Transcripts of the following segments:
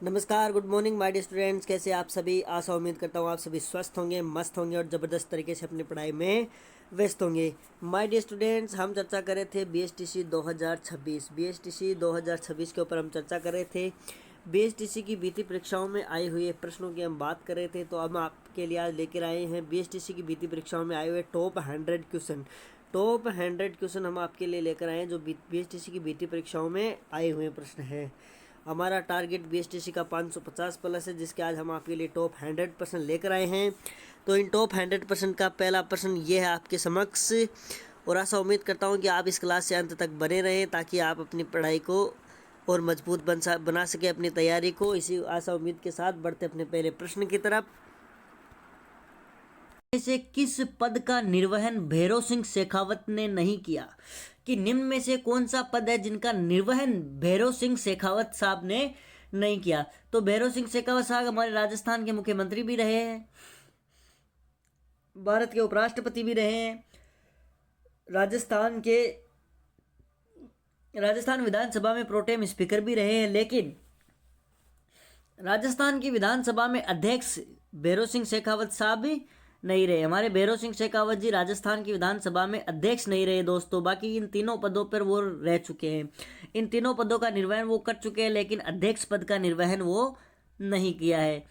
नमस्कार, good morning my dear students. कैसे आप सभी? आशा उम्मीद करता हूँ आप सभी स्वस्थ होंगे, मस्त होंगे और ज़बरदस्त तरीके से अपनी पढ़ाई में व्यस्त होंगे। माय डियर स्टूडेंट्स, हम चर्चा कर रहे थे बीएसटीसी 2026 के ऊपर हम चर्चा कर रहे थे। बीएसटीसी की बीती परीक्षाओं में आई हुई प्रश्नों की हम बात कर रहे थे। तो हम आपके लिए आज लेकर आए हैं बीएसटीसी की बीती परीक्षाओं में आए हुए टॉप 100 क्वेश्चन हम आपके लिए लेकर आए हैं जो बीएसटीसी की बीती परीक्षाओं में आए हुए प्रश्न हैं। हमारा टारगेट बीएसटीसी का 550 प्लस है, जिसके आज हम आपके लिए टॉप 100% लेकर आए हैं। तो इन टॉप 100% का पहला प्रश्न ये है आपके समक्ष, और आशा उम्मीद करता हूँ कि आप इस क्लास से अंत तक बने रहें ताकि आप अपनी पढ़ाई को और मजबूत बना सके, अपनी तैयारी को। इसी आशा उम्मीद के साथ बढ़ते अपने पहले प्रश्न की तरफ। से किस पद का निर्वहन भैरव सिंह शेखावत ने नहीं किया? कि निम्न में से कौन सा पद है जिनका निर्वहन भैरव सिंह शेखावत साहब ने नहीं किया? तो भैरव सिंह शेखावत साहब हमारे राजस्थान के मुख्यमंत्री भी रहे हैं, भारत के उपराष्ट्रपति भी रहे हैं, राजस्थान विधानसभा में प्रोटेम स्पीकर भी रहे हैं, लेकिन राजस्थान की विधानसभा में अध्यक्ष भैरव सिंह शेखावत साहब भी नहीं रहे। हमारे भैरव सिंह शेखावत जी राजस्थान की विधानसभा में अध्यक्ष नहीं रहे दोस्तों। बाकी इन तीनों पदों पर वो रह चुके हैं, इन तीनों पदों का निर्वहन वो कर चुके हैं, लेकिन अध्यक्ष पद का निर्वहन वो नहीं किया है।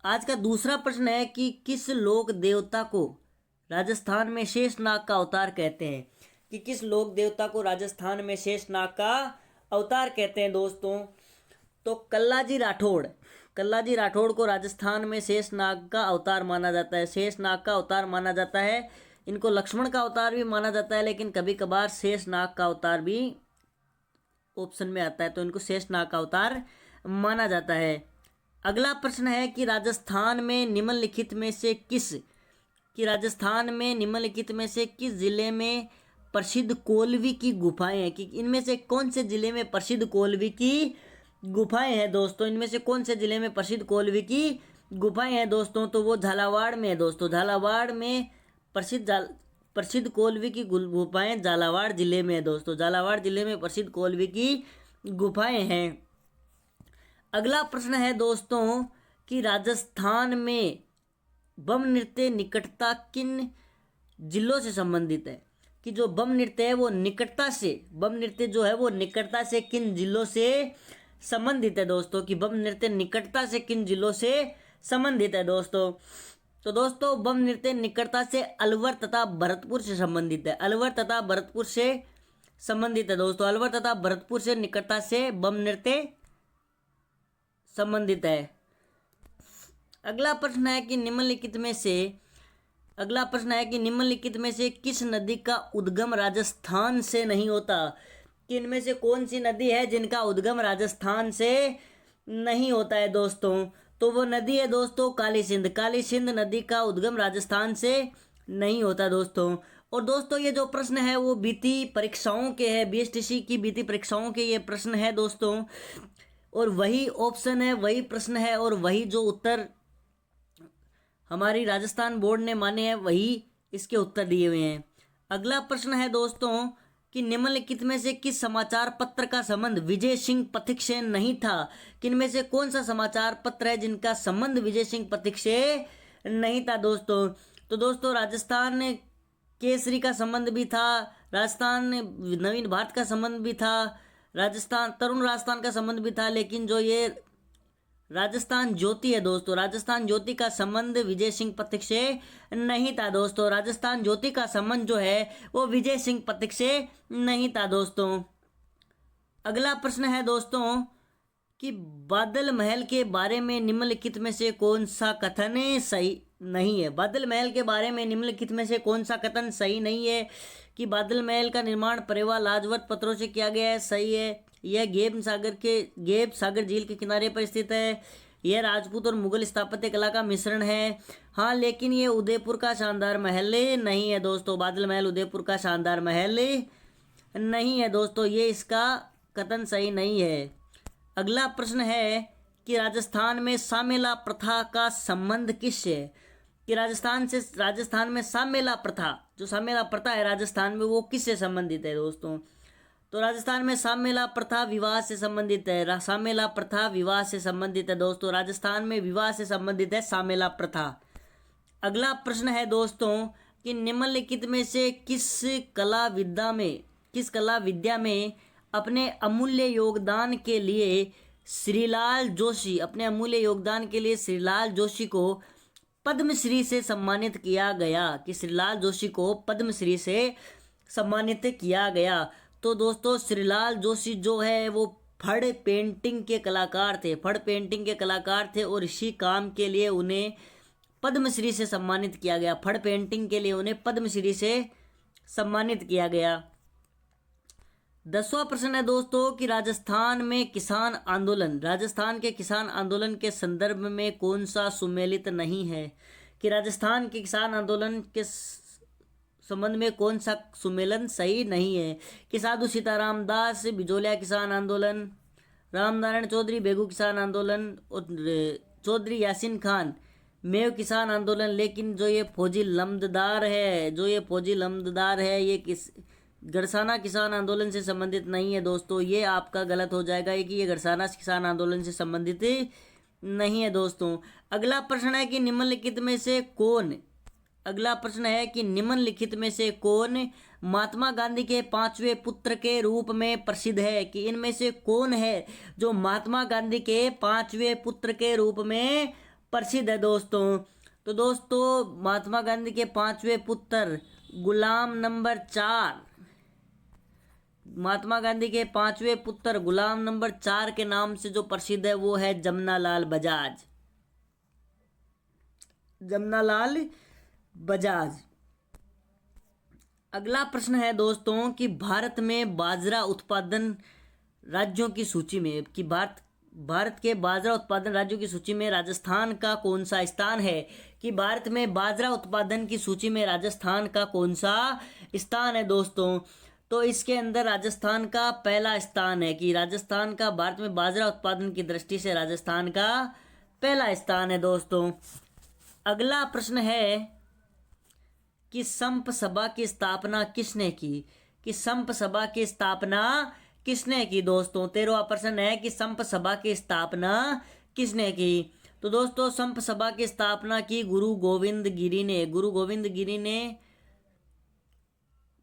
आज का दूसरा प्रश्न है कि किस लोक देवता को राजस्थान में शेषनाग का अवतार कहते हैं? कि किस लोक देवता को राजस्थान में शेषनाग का अवतार कहते हैं दोस्तों? तो कल्लाजी राठौड़ को राजस्थान में शेषनाग का अवतार माना जाता है, शेषनाग का अवतार माना जाता है। इनको लक्ष्मण का अवतार भी माना जाता है, लेकिन कभी कभार शेषनाग का अवतार भी ऑप्शन में आता है, तो इनको शेषनाग का अवतार माना जाता है। अगला प्रश्न है कि राजस्थान में निम्नलिखित में से किस जिले में प्रसिद्ध कोलवी की गुफाएं हैं? कि इनमें से कौन से जिले में प्रसिद्ध कोलवी की गुफाएं हैं दोस्तों? इनमें से कौन से जिले में प्रसिद्ध कोलवी की गुफाएं हैं दोस्तों? तो वो झालावाड़ में है दोस्तों। झालावाड़ में प्रसिद्ध कोलवी की गुफाएं झालावाड़ जिले में है दोस्तों। झालावाड़ जिले में प्रसिद्ध कोलवी की गुफाएं हैं। अगला प्रश्न है दोस्तों कि राजस्थान में बम नृत्य निकटता किन जिलों से संबंधित है? कि जो बम नृत्य है वो निकटता से किन जिलों से संबंधित है दोस्तों? कि बम नृत्य निकटता से किन जिलों से संबंधित है दोस्तों? तो दोस्तों बम नृत्य निकटता से अलवर तथा भरतपुर से संबंधित है। अलवर तथा भरतपुर से संबंधित है दोस्तों। अलवर तथा भरतपुर से निकटता से बम नृत्य संबंधित है। अगला प्रश्न है कि निम्नलिखित में से किस नदी का उद्गम राजस्थान से नहीं होता? कि इनमें से कौन सी नदी है जिनका उद्गम राजस्थान से नहीं होता है दोस्तों? तो वो नदी है दोस्तों काली सिंध नदी का उद्गम राजस्थान से नहीं होता दोस्तों। और दोस्तों ये जो प्रश्न है वो बीती परीक्षाओं के है, बीएसटीसी की बीती परीक्षाओं के ये प्रश्न है दोस्तों, और वही ऑप्शन है, वही प्रश्न है, और वही जो उत्तर हमारी राजस्थान बोर्ड ने माने हैं वही इसके उत्तर दिए हुए हैं। अगला प्रश्न है दोस्तों कि निम्नलिखित में से किस समाचार पत्र का संबंध विजय सिंह पथिक से नहीं था? कि इनमें से कौन सा समाचार पत्र है जिनका संबंध विजय सिंह पथिक से नहीं था दोस्तों? तो दोस्तों राजस्थान केसरी का संबंध भी था, राजस्थान नवीन भारत का संबंध भी था, तरुण राजस्थान का संबंध भी था, लेकिन जो ये राजस्थान ज्योति है दोस्तों, राजस्थान ज्योति का संबंध विजय सिंह पथिक से नहीं था दोस्तों। राजस्थान ज्योति का संबंध जो है वो विजय सिंह पथिक से नहीं था दोस्तों। अगला प्रश्न है दोस्तों कि बादल महल के बारे में निम्नलिखित में से कौन सा कथन सही नहीं है? बादल महल के बारे में निम्नलिखित में से कौन सा कथन सही नहीं है? कि बादल महल का निर्माण परेवा लाजवत पत्थरों से किया गया है, सही है। यह गेब सागर झील के किनारे पर स्थित है। यह राजपूत और मुगल स्थापत्य कला का मिश्रण है। हाँ, लेकिन ये उदयपुर का शानदार महल नहीं है दोस्तों। बादल महल उदयपुर का शानदार महल नहीं है दोस्तों, ये इसका कथन सही नहीं है। अगला प्रश्न है कि राजस्थान में सामेला प्रथा का संबंध किससे है? कि राजस्थान में सामेला प्रथा, जो सामेला प्रथा है राजस्थान में, वो किससे संबंधित है दोस्तों? तो राजस्थान में साम्यला प्रथा विवाह से संबंधित है। साम्यला प्रथा विवाह से संबंधित है दोस्तों। राजस्थान में विवाह से संबंधित है साम्यला प्रथा। अगला प्रश्न है दोस्तों कि निम्नलिखित में से किस कला विद्या में अपने अमूल्य योगदान के लिए श्रीलाल जोशी को पद्मश्री से सम्मानित किया गया, कि श्रीलाल जोशी को पद्मश्री से सम्मानित किया गया। तो दोस्तों श्रीलाल जोशी जो है वो फड़ पेंटिंग के कलाकार थे और इसी काम के लिए उन्हें पद्मश्री से सम्मानित किया गया। फड़ पेंटिंग के लिए उन्हें पद्मश्री से सम्मानित किया गया। 10वां प्रश्न है दोस्तों कि राजस्थान के किसान आंदोलन के संदर्भ में कौन सा सुमेलित नहीं है, कि राजस्थान के किसान आंदोलन के संबंध में कौन सा सुमेलन सही नहीं है, कि साधु सीताराम दास बिजोलिया किसान आंदोलन, रामनारायण चौधरी बेगू किसान आंदोलन और चौधरी यासीन खान मेव किसान आंदोलन। लेकिन जो ये फौजी लम्बदार है ये किस गड़साना किसान आंदोलन से संबंधित नहीं है दोस्तों। ये आपका गलत हो जाएगा कि ये गड़साना किसान आंदोलन से संबंधित नहीं है दोस्तों। अगला प्रश्न है कि निम्नलिखित में से कौन महात्मा गांधी के 5वें पुत्र के रूप में प्रसिद्ध है, कि इनमें से कौन है जो महात्मा गांधी के 5वें पुत्र के रूप में प्रसिद्ध है दोस्तों। तो दोस्तों महात्मा गांधी के 5वें पुत्र गुलाम नंबर 4 के नाम से जो प्रसिद्ध है वो है जमनालाल बजाज। अगला प्रश्न है दोस्तों कि भारत में बाजरा उत्पादन राज्यों की सूची में, कि भारत के बाजरा उत्पादन राज्यों की सूची में राजस्थान का कौन सा स्थान है, कि भारत में बाजरा उत्पादन की सूची में राजस्थान का कौन सा स्थान है दोस्तों। तो इसके अंदर राजस्थान का पहला स्थान है, कि राजस्थान का भारत में बाजरा उत्पादन की दृष्टि से राजस्थान का पहला स्थान है दोस्तों। अगला प्रश्न है कि संप सभा की स्थापना किसने की, कि संप सभा की स्थापना किसने की दोस्तों। 13वां प्रश्न है कि संप सभा की स्थापना किसने की। तो दोस्तों संप सभा की स्थापना की गुरु गोविंद गिरी ने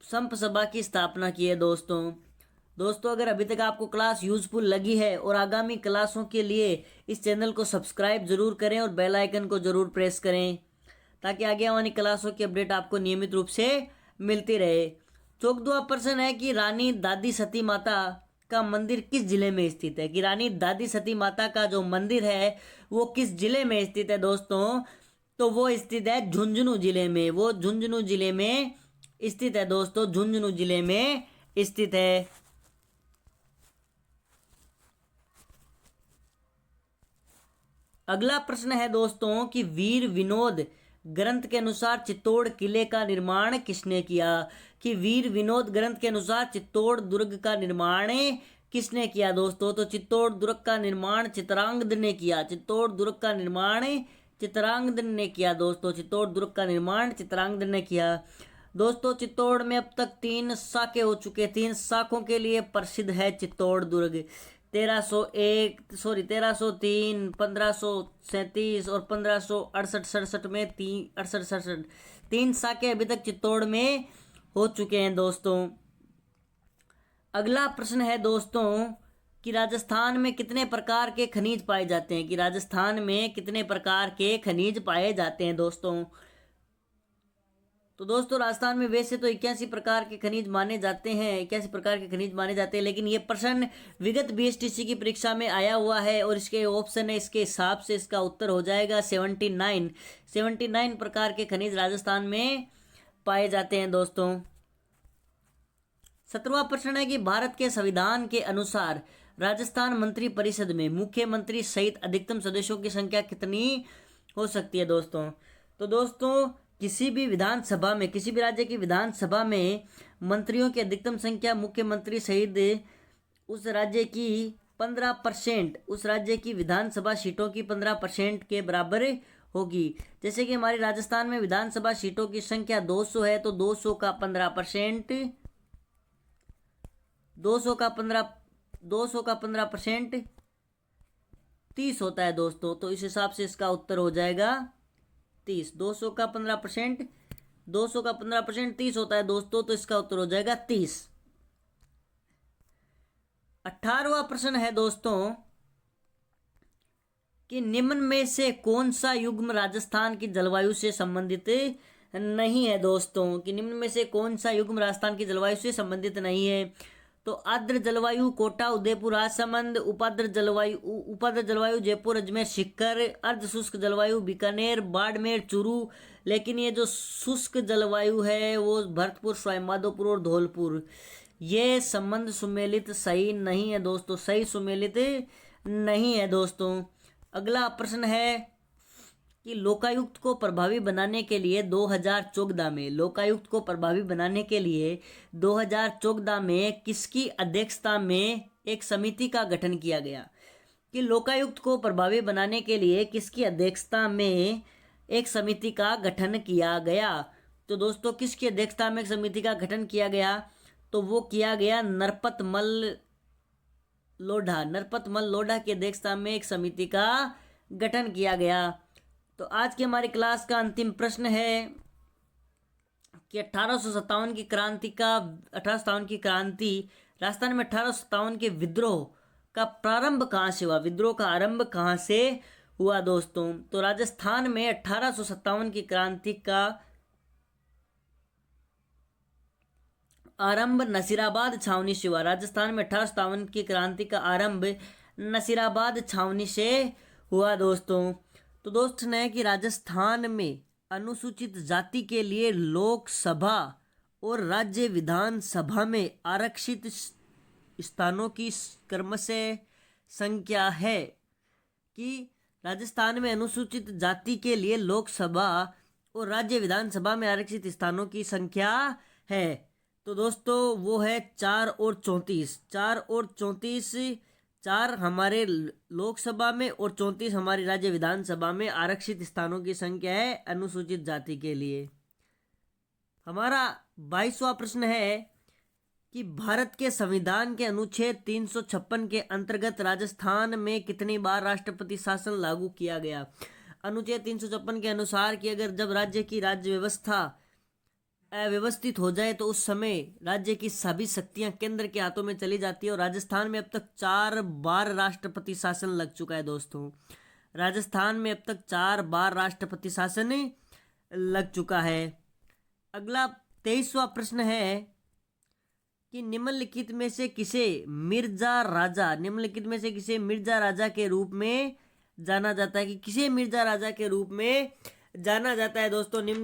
संप सभा की स्थापना की है दोस्तों अगर अभी तक आपको क्लास यूजफुल लगी है और आगामी क्लासों के लिए इस चैनल को सब्सक्राइब जरूर करें और बेल आइकन को जरूर प्रेस करें ताकि आगे आने क्लासों की अपडेट आपको नियमित रूप से मिलती रहे। 14वां प्रश्न है कि रानी दादी सती माता का मंदिर किस जिले में स्थित है, कि रानी दादी सती माता का जो मंदिर है वो किस जिले में स्थित है दोस्तों। तो वो स्थित है झुंझुनू जिले में, वो झुंझुनू जिले में स्थित है दोस्तों, झुंझुनू जिले में स्थित है। अगला प्रश्न है दोस्तों कि वीर विनोद ग्रंथ के अनुसार चित्तौड़ किले का निर्माण किसने किया, कि वीर विनोद ग्रंथ के अनुसार चित्तौड़ दुर्ग का निर्माण किसने किया दोस्तों। तो चित्तौड़ दुर्ग का निर्माण चित्रांगद ने किया, चित्तौड़ दुर्ग का निर्माण चित्रांगद ने किया दोस्तों, चित्तौड़ दुर्ग का निर्माण चित्रांगद ने किया। दोस्तों चित्तौड़ में अब तक 3 शाखे हो चुके, 3 शाखों के लिए प्रसिद्ध है चित्तौड़ दुर्ग। 1303, 1537 और 1568-67 में 3 शाखे अभी तक चित्तौड़ में हो चुके हैं दोस्तों। अगला प्रश्न है दोस्तों कि राजस्थान में कितने प्रकार के खनिज पाए जाते हैं, कि राजस्थान में कितने प्रकार के खनिज पाए जाते हैं दोस्तों। तो दोस्तों राजस्थान में वैसे तो 81 प्रकार के खनिज माने जाते हैं, लेकिन ये प्रश्न विगत बीएसटीसी की परीक्षा में आया हुआ है और इसके ऑप्शन है, इसके हिसाब से इसका उत्तर हो जाएगा 79 प्रकार के खनिज राजस्थान में पाए जाते हैं दोस्तों। 17वां प्रश्न है कि भारत के संविधान के अनुसार राजस्थान मंत्री परिषद में मुख्यमंत्री सहित अधिकतम सदस्यों की संख्या कितनी हो सकती है दोस्तों। तो दोस्तों किसी भी राज्य की विधानसभा में मंत्रियों की अधिकतम संख्या मुख्यमंत्री सहित उस राज्य की 15%, उस राज्य की विधानसभा सीटों की 15% के बराबर होगी। जैसे कि हमारे राजस्थान में विधानसभा सीटों की संख्या 200 है, तो 200 का 15%, 200 का 15% 30 होता है दोस्तों। तो इस हिसाब से इसका उत्तर हो जाएगा 30। 200 का 15% 30 होता है दोस्तों, तो इसका उत्तर हो जाएगा 30। 18वां प्रश्न है दोस्तों कि निम्न में से कौन सा युग्म राजस्थान की जलवायु से संबंधित नहीं है दोस्तों। कि निम्न में से कौन सा युग्म राजस्थान की जलवायु से संबंधित नहीं है। तो आर्द्र जलवायु कोटा उदयपुर राजसमंद, उपाद्र जलवायु जयपुर अजमेर सीकर, अर्ध शुष्क जलवायु बीकानेर बाड़मेर चूरू। लेकिन ये जो शुष्क जलवायु है वो भरतपुर सवाईमाधोपुर और धौलपुर। ये संबंध सुमेलित सही नहीं है दोस्तों, सही सुमेलित नहीं है दोस्तों। अगला प्रश्न है कि लोकायुक्त को प्रभावी बनाने के लिए 2014 में लोकायुक्त को प्रभावी बनाने के लिए 2014 में किसकी अध्यक्षता में एक समिति का गठन किया गया। कि लोकायुक्त को प्रभावी बनाने के लिए किसकी अध्यक्षता में एक समिति का गठन किया गया। तो दोस्तों किसकी अध्यक्षता में एक समिति का गठन किया गया, तो वो किया गया नरपत मल लोढ़ा की अध्यक्षता में एक समिति का गठन किया गया। तो आज की हमारी क्लास का अंतिम प्रश्न है कि 1857 की क्रांति राजस्थान में 1857 के विद्रोह का प्रारंभ कहाँ से हुआ, विद्रोह का आरंभ कहाँ से हुआ दोस्तों। तो राजस्थान में 1857 की क्रांति का आरंभ नसीराबाद छावनी से हुआ। राजस्थान में 1857 की क्रांति का आरंभ नसीराबाद छावनी से हुआ दोस्तों। तो दोस्त ने कि राजस्थान में अनुसूचित जाति के लिए लोकसभा और राज्य विधानसभा में आरक्षित स्थानों की क्रमशः संख्या है। कि राजस्थान में अनुसूचित जाति के लिए लोकसभा और राज्य विधानसभा में आरक्षित स्थानों की संख्या है। तो दोस्तों वो है 4 और 34। 4 और 34, 4 हमारे लोकसभा में और 34 हमारी राज्य विधानसभा में आरक्षित स्थानों की संख्या है अनुसूचित जाति के लिए। हमारा 22वां प्रश्न है कि भारत के संविधान के अनुच्छेद 356 के अंतर्गत राजस्थान में कितनी बार राष्ट्रपति शासन लागू किया गया। अनुच्छेद 356 के अनुसार कि अगर जब राज्य की राज्य व्यवस्था अव्यवस्थित हो जाए तो उस समय राज्य की सभी शक्तियां केंद्र के हाथों में चली जाती है। और राजस्थान में अब तक 4 बार राष्ट्रपति शासन लग चुका है दोस्तों। राजस्थान में अब तक 4 बार राष्ट्रपति शासन लग चुका है। अगला 23वां प्रश्न है कि निम्नलिखित में से किसे मिर्जा राजा के रूप में जाना जाता है। कि किसे मिर्जा राजा के रूप में जाना जाता है दोस्तों निम्न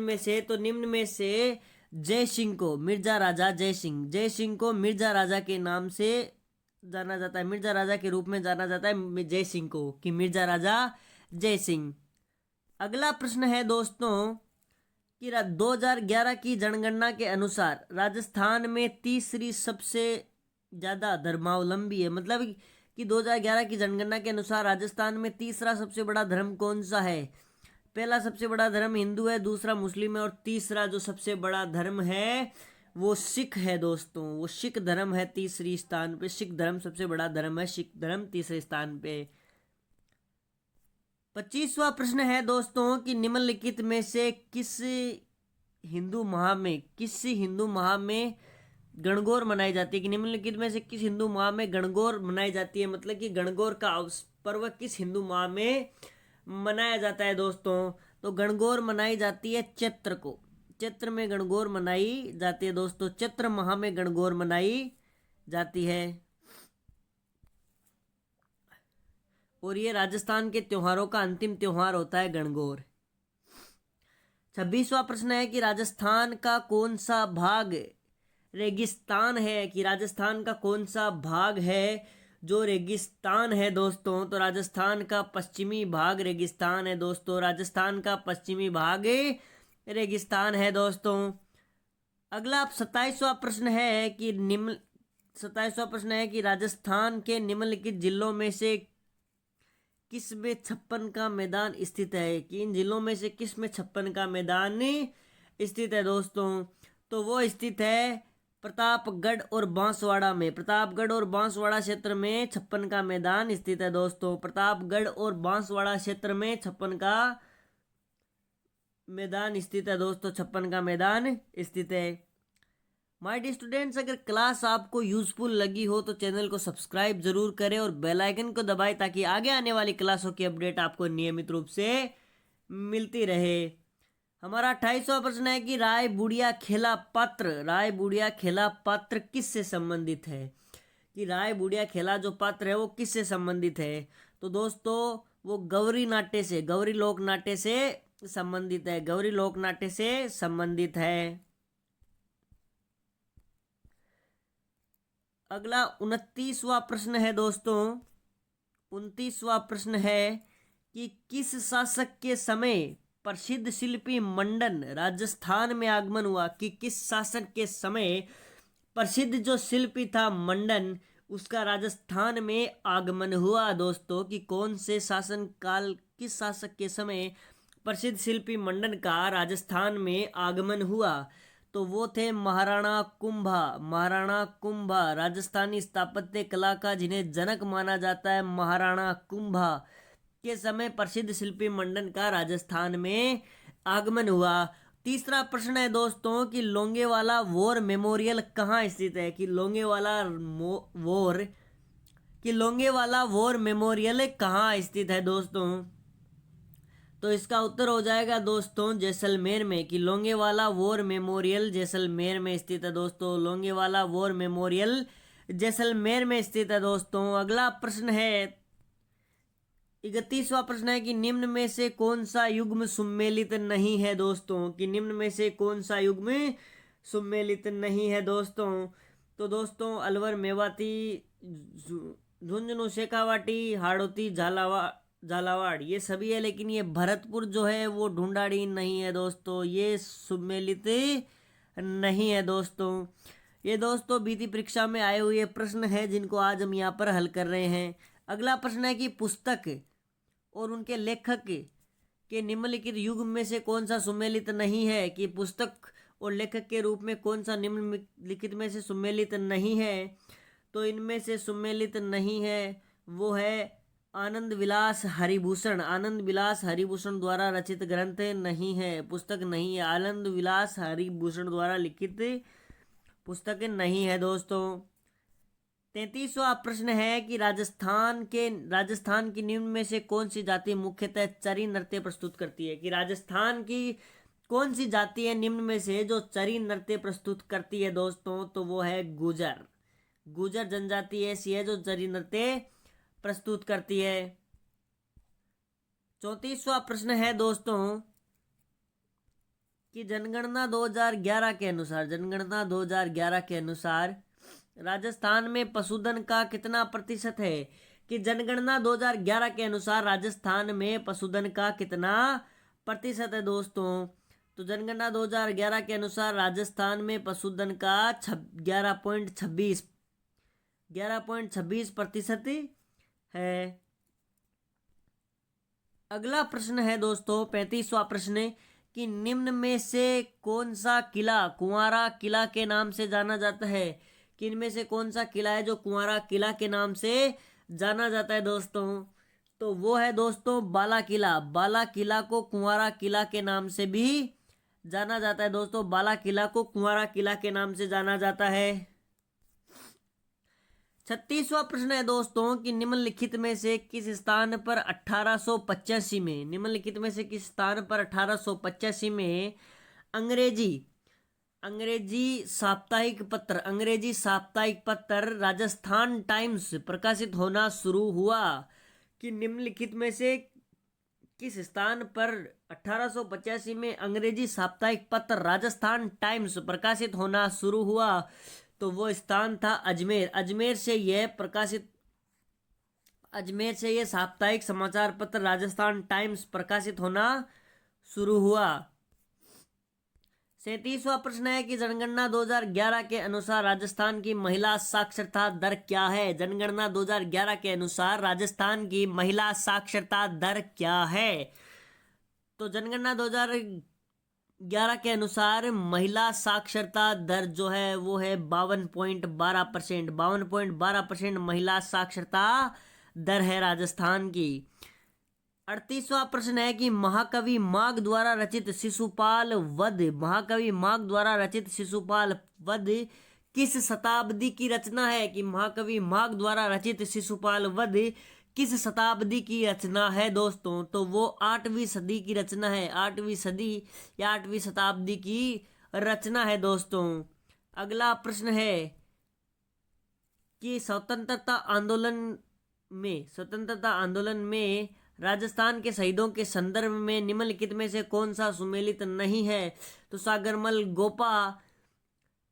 में से जय सिंह को मिर्जा राजा के नाम से जाना जाता है, मिर्जा राजा के रूप में जाना जाता है जय सिंह को, कि मिर्जा राजा जय सिंह। अगला प्रश्न है दोस्तों कि 2011 की जनगणना के अनुसार राजस्थान में तीसरी सबसे ज़्यादा धर्मावलंबी है। मतलब कि 2011 की जनगणना के अनुसार राजस्थान में तीसरा सबसे बड़ा धर्म कौन सा है। पहला सबसे बड़ा धर्म हिंदू है, दूसरा मुस्लिम है और तीसरा जो सबसे बड़ा धर्म है वो सिख है दोस्तों। वो सिख धर्म है तीसरी स्थान पे। सिख धर्म सबसे बड़ा धर्म है, सिख धर्म तीसरे स्थान पे। 25वां प्रश्न है दोस्तों कि निम्नलिखित में से किस हिंदू माह में गणगौर मनाई जाती है। कि निम्नलिखित में से किस हिंदू माह में गणगौर मनाई जाती है। मतलब कि गणगौर का पर्व किस हिंदू माह में मनाया जाता है दोस्तों। तो गणगौर मनाई जाती है चैत्र में गणगौर मनाई जाती है दोस्तों। चैत्र माह में गणगौर मनाई जाती है। और ये राजस्थान के त्योहारों का अंतिम त्योहार होता है गणगौर। 26वां प्रश्न है कि राजस्थान का कौन सा भाग रेगिस्तान है। कि राजस्थान का कौन सा भाग है जो रेगिस्तान है दोस्तों। तो राजस्थान का पश्चिमी भाग रेगिस्तान है दोस्तों। राजस्थान का पश्चिमी भाग रेगिस्तान है दोस्तों। अगला 27वां प्रश्न है कि राजस्थान के निम्नलिखित जिलों में से किस में 56 का मैदान स्थित है। कि इन जिलों में से किस में 56 का मैदान स्थित है दोस्तों। तो वो स्थित है प्रतापगढ़ और बांसवाड़ा में, प्रतापगढ़ और बांसवाड़ा क्षेत्र में 56 का मैदान स्थित है दोस्तों। प्रतापगढ़ और बांसवाड़ा क्षेत्र में 56 का मैदान स्थित है दोस्तों, 56 का मैदान स्थित है। माय डियर स्टूडेंट्स, अगर क्लास आपको यूजफुल लगी हो तो चैनल को सब्सक्राइब जरूर करें और बेल आइकन को दबाएं ताकि आगे आने वाली क्लासों की अपडेट आपको नियमित रूप से मिलती रहे। हमारा 28वां प्रश्न है कि राय बुढ़िया खेला पात्र, राय बुढ़िया खेला पात्र किससे संबंधित है? कि राय बुढ़िया खेला जो पात्र है वो किससे संबंधित है? तो दोस्तों वो गौरी नाट्य से, गौरी लोक नाट्य से संबंधित है, गौरी लोक नाट्य से संबंधित है। अगला 29वां प्रश्न है दोस्तों, 29वां प्रश्न है कि किस शासक के समय प्रसिद्ध शिल्पी मंडन राजस्थान में आगमन हुआ? कि किस शासक के समय प्रसिद्ध जो शिल्पी था मंडन, उसका राजस्थान में आगमन हुआ दोस्तों। कि कौन से शासन काल, किस शासक के समय प्रसिद्ध शिल्पी मंडन का राजस्थान में आगमन हुआ? तो वो थे महाराणा कुंभा, महाराणा कुंभा, राजस्थानी स्थापत्य कला का जिन्हें जनक माना जाता है, महाराणा कुंभा के समय प्रसिद्ध शिल्पी मंडन का राजस्थान में आगमन हुआ। तीसरा प्रश्न है दोस्तों कि लोंगेवाला वॉर मेमोरियल कहाँ स्थित है? कि लोंगेवाला वॉर मेमोरियल कहाँ स्थित है दोस्तों? तो इसका उत्तर हो जाएगा दोस्तों जैसलमेर में। कि लोंगेवाला वॉर मेमोरियल जैसलमेर में स्थित है दोस्तों, लोंगेवाला वॉर मेमोरियल जैसलमेर में स्थित है दोस्तों। अगला प्रश्न है 31वां प्रश्न है कि निम्न में से कौन सा युग्म सुमेलित नहीं है दोस्तों? कि निम्न में से कौन सा युग्म सुमेलित नहीं है दोस्तों? तो दोस्तों अलवर, मेवाती, झुंझुनू, शेखावाटी, हाड़ौती, झालावाड़ ये सभी है, लेकिन ये भरतपुर जो है वो ढूंढाड़ी नहीं है दोस्तों, ये सुमेलित नहीं है दोस्तों। ये दोस्तों बीती परीक्षा में आए हुए प्रश्न है जिनको आज हम यहाँ पर हल कर रहे हैं। अगला प्रश्न है कि पुस्तक और उनके लेखक के निम्नलिखित युग में से कौन सा सुमेलित नहीं है? कि पुस्तक और लेखक के रूप में कौन सा निम्नलिखित में से सुमेलित नहीं है? तो इनमें से सुमेलित नहीं है वो है आनंद विलास हरिभूषण, आनंद विलास हरिभूषण द्वारा रचित ग्रंथ नहीं है, पुस्तक नहीं है, आनंद विलास हरिभूषण द्वारा लिखित पुस्तक नहीं है दोस्तों। 33वां प्रश्न है कि राजस्थान की निम्न में से कौन सी जाति मुख्यतः चरी नृत्य प्रस्तुत करती है? कि राजस्थान की कौन सी जाति है निम्न में से जो चरी नृत्य प्रस्तुत करती है दोस्तों? तो वो है गुजर, गुजर जनजाति ऐसी है जो चरी नृत्य प्रस्तुत करती है। 34वां प्रश्न है दोस्तों कि जनगणना 2011 के अनुसार, जनगणना 2011 के अनुसार राजस्थान में पशुधन का कितना प्रतिशत है? कि जनगणना 2011 के अनुसार राजस्थान में पशुधन का कितना प्रतिशत है दोस्तों? तो जनगणना 2011 के अनुसार राजस्थान में पशुधन का 11.26% है। अगला प्रश्न है दोस्तों 35वां प्रश्न कि निम्न में से कौन सा किला कुंवारा किला के नाम से जाना जाता है? कि इनमें से कौन सा किला है जो कुंवारा किला के नाम से जाना जाता है दोस्तों? तो वो है दोस्तों बाला किला, बाला किला को कुंवारा किला के नाम से भी जाना जाता है दोस्तों, बाला किला को कुंवारा किला के नाम से जाना जाता है। 36वां प्रश्न है दोस्तों कि निम्नलिखित में से किस स्थान पर 1885 में, निम्नलिखित में से किस स्थान पर 1885 में अंग्रेजी साप्ताहिक पत्र राजस्थान टाइम्स प्रकाशित होना शुरू हुआ? कि निम्नलिखित में से किस स्थान पर 1885 में अंग्रेजी साप्ताहिक पत्र राजस्थान टाइम्स प्रकाशित होना शुरू हुआ? तो वो स्थान था अजमेर। अजमेर से ये साप्ताहिक समाचार पत्र राजस्थान टाइम्स प्रकाशित होना शुरू हुआ। 37वां प्रश्न है कि जनगणना 2011 के अनुसार राजस्थान की महिला साक्षरता दर क्या है? जनगणना 2011 के अनुसार राजस्थान की महिला साक्षरता दर क्या है? तो जनगणना 11 के अनुसार महिला साक्षरता दर जो है वो है 52.12%। 52.12% महिला साक्षरता दर है राजस्थान की। 38वां प्रश्न है कि महाकवि माघ द्वारा रचित शिशुपाल वध, महाकवि माघ द्वारा रचित शिशुपाल वध किस शताब्दी की रचना है? कि महाकवि माघ द्वारा रचित शिशुपाल वध किस शताब्दी की रचना है दोस्तों? तो वो 8वीं सदी की रचना है। 8वीं सदी या 8वीं शताब्दी की रचना है दोस्तों। अगला प्रश्न है कि स्वतंत्रता आंदोलन में राजस्थान के शहीदों के संदर्भ में निम्नलिखित में से कौन सा सुमेलित नहीं है? तो सागरमल गोपा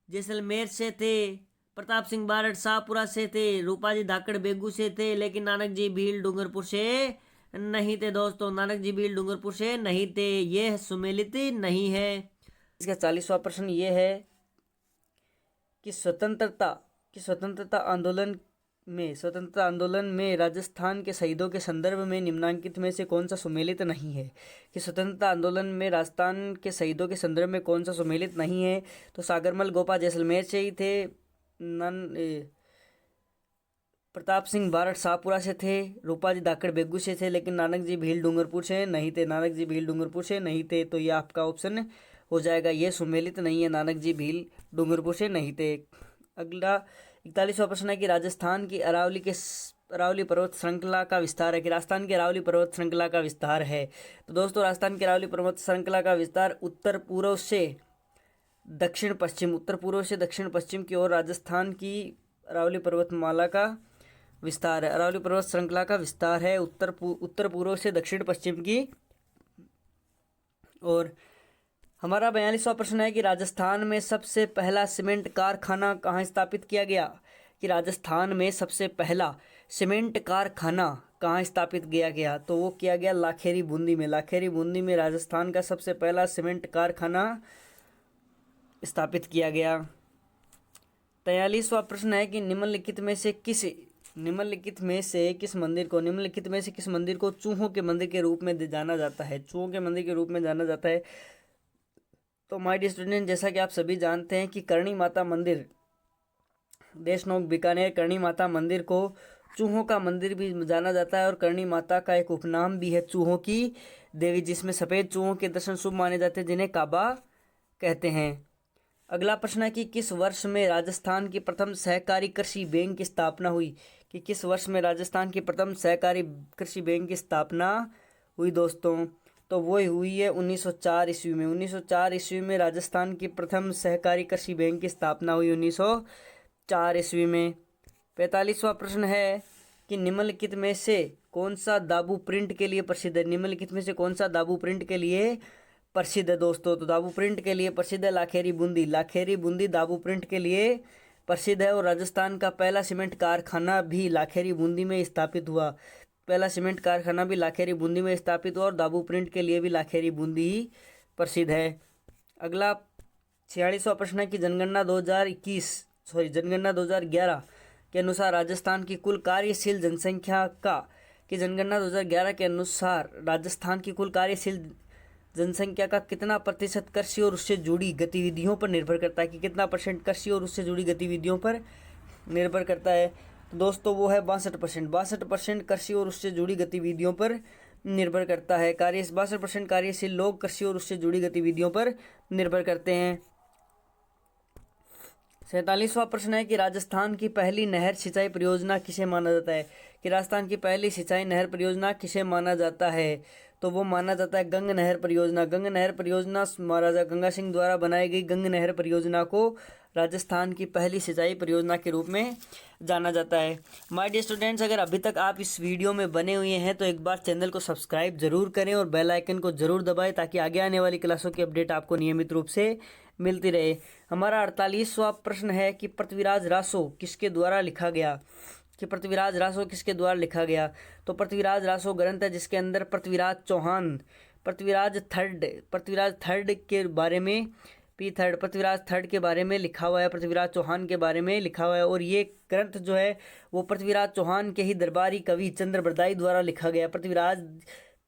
जैसलमेर से थे, प्रताप सिंह बारठ शाहपुरा से थे, रूपाजी धाकड़ बेगू से थे, लेकिन नानक जी भील डूंगरपुर से नहीं थे दोस्तों। नानक जी भील डूंगरपुर से नहीं थे, ये सुमेलित नहीं है। इसका 40वां प्रश्न ये है कि स्वतंत्रता आंदोलन में राजस्थान के शहीदों के संदर्भ में निम्नलिखित में से कौन सा सुमेलित नहीं है? कि स्वतंत्रता आंदोलन में राजस्थान के शहीदों के संदर्भ में कौन सा सुमेलित नहीं है? तो सागरमल गोपा जैसलमेर से ही थे, प्रताप सिंह बारठ शाहपुरा से थे, रूपाजी धाकड़ बेगू से थे, लेकिन नानक जी भील डूंगरपुर से नहीं थे। नानक जी भील डूंगरपुर से नहीं थे, तो ये आपका ऑप्शन हो जाएगा, ये सुमेलित नहीं है, नानक जी भील डूंगरपुर से नहीं थे। अगला 41वां प्रश्न है कि राजस्थान की अरावली पर्वत श्रृंखला का विस्तार है। कि राजस्थान की अरावली पर्वत श्रृंखला का विस्तार है। तो दोस्तों राजस्थान की अरावली पर्वत श्रृंखला का विस्तार उत्तर पूर्व से दक्षिण पश्चिम की ओर राजस्थान की अरावली पर्वतमाला का विस्तार है। अरावली पर्वत श्रृंखला का विस्तार है उत्तर पूर्व से दक्षिण पश्चिम की। और हमारा 42वां प्रश्न है कि राजस्थान में सबसे पहला सीमेंट कारखाना कहाँ स्थापित किया गया? कि राजस्थान में सबसे पहला सीमेंट कारखाना कहाँ स्थापित किया गया? तो वो किया गया लाखेरी बूंदी में। लाखेरी बूंदी में राजस्थान का सबसे पहला सीमेंट कारखाना स्थापित किया गया। 43वां प्रश्न है कि निम्नलिखित में से किस मंदिर को चूहों के मंदिर के रूप में जाना जाता है? चूहों के मंदिर के रूप में जाना जाता है। तो माय डियर स्टूडेंट, जैसा कि आप सभी जानते हैं कि करणी माता मंदिर, देशनोक बीकानेर करणी माता मंदिर को चूहों का मंदिर भी जाना जाता है, और करणी माता का एक उपनाम भी है चूहों की देवी, जिसमें सफ़ेद चूहों के दर्शन शुभ माने जाते हैं, जिन्हें काबा कहते हैं। अगला प्रश्न है कि किस वर्ष में राजस्थान की प्रथम सहकारी कृषि बैंक की स्थापना हुई? कि किस वर्ष में राजस्थान की प्रथम सहकारी कृषि बैंक की स्थापना हुई दोस्तों? तो वो हुई है 1904 ईस्वी में। 1904 ईस्वी में राजस्थान की प्रथम सहकारी कृषि बैंक की स्थापना हुई 1904 ईस्वी में। 45वां प्रश्न है कि निम्नलिखित में से कौन सा दाबू प्रिंट के लिए प्रसिद्ध है? निम्नलिखित में से कौन सा दाबू प्रिंट के लिए प्रसिद्ध है दोस्तों? तो दाबू प्रिंट के लिए प्रसिद्ध है लाखेरी बूंदी। लाखेरी बूंदी दाबू प्रिंट के लिए प्रसिद्ध है, और राजस्थान का पहला सीमेंट कारखाना भी लाखेरी बूंदी में स्थापित हुआ। पहला सीमेंट कारखाना भी लाखेरी बूंदी में स्थापित हुआ, और दाबू प्रिंट के लिए भी लाखेरी बूंदी ही प्रसिद्ध है। अगला 46वां प्रश्न है कि जनगणना 2011 के अनुसार राजस्थान की कुल कार्यशील जनसंख्या का कि जनगणना 2011 के अनुसार राजस्थान की कुल कार्यशील जनसंख्या का कितना प्रतिशत कृषि और उससे जुड़ी गतिविधियों पर निर्भर करता है? कि कितना परसेंट कृषि और उससे जुड़ी गतिविधियों पर निर्भर करता है? तो दोस्तों वो है 62%। 62% कृषि और उससे जुड़ी गतिविधियों पर निर्भर करता है। 62% कार्यशील लोग कृषि और उससे जुड़ी गतिविधियों पर निर्भर करते हैं। 47वां प्रश्न है कि राजस्थान की पहली नहर सिंचाई परियोजना किसे माना जाता है? कि राजस्थान की पहली सिंचाई नहर परियोजना किसे माना जाता है? तो वो माना जाता है गंग नहर परियोजना। गंग नहर परियोजना महाराजा गंगा सिंह द्वारा बनाई गई गंग नहर परियोजना को राजस्थान की पहली सिंचाई परियोजना के रूप में जाना जाता है। माय डियर स्टूडेंट्स, अगर अभी तक आप इस वीडियो में बने हुए हैं तो एक बार चैनल को सब्सक्राइब जरूर करें और बेल आइकन को जरूर दबाएं, ताकि आगे आने वाली क्लासों की अपडेट आपको नियमित रूप से मिलती रहे। हमारा 48वां प्रश्न है कि पृथ्वीराज रासो किसके द्वारा लिखा गया? कि पृथ्वीराज रासो किसके द्वारा लिखा गया? तो पृथ्वीराज रासो ग्रंथ है जिसके अंदर पृथ्वीराज थर्ड के बारे में पृथ्वीराज थर्ड के बारे में लिखा हुआ है, पृथ्वीराज चौहान के बारे में लिखा हुआ है। और ये ग्रंथ जो है वो पृथ्वीराज चौहान के ही दरबारी कवि चंद्रबरदाई द्वारा लिखा गया। पृथ्वीराज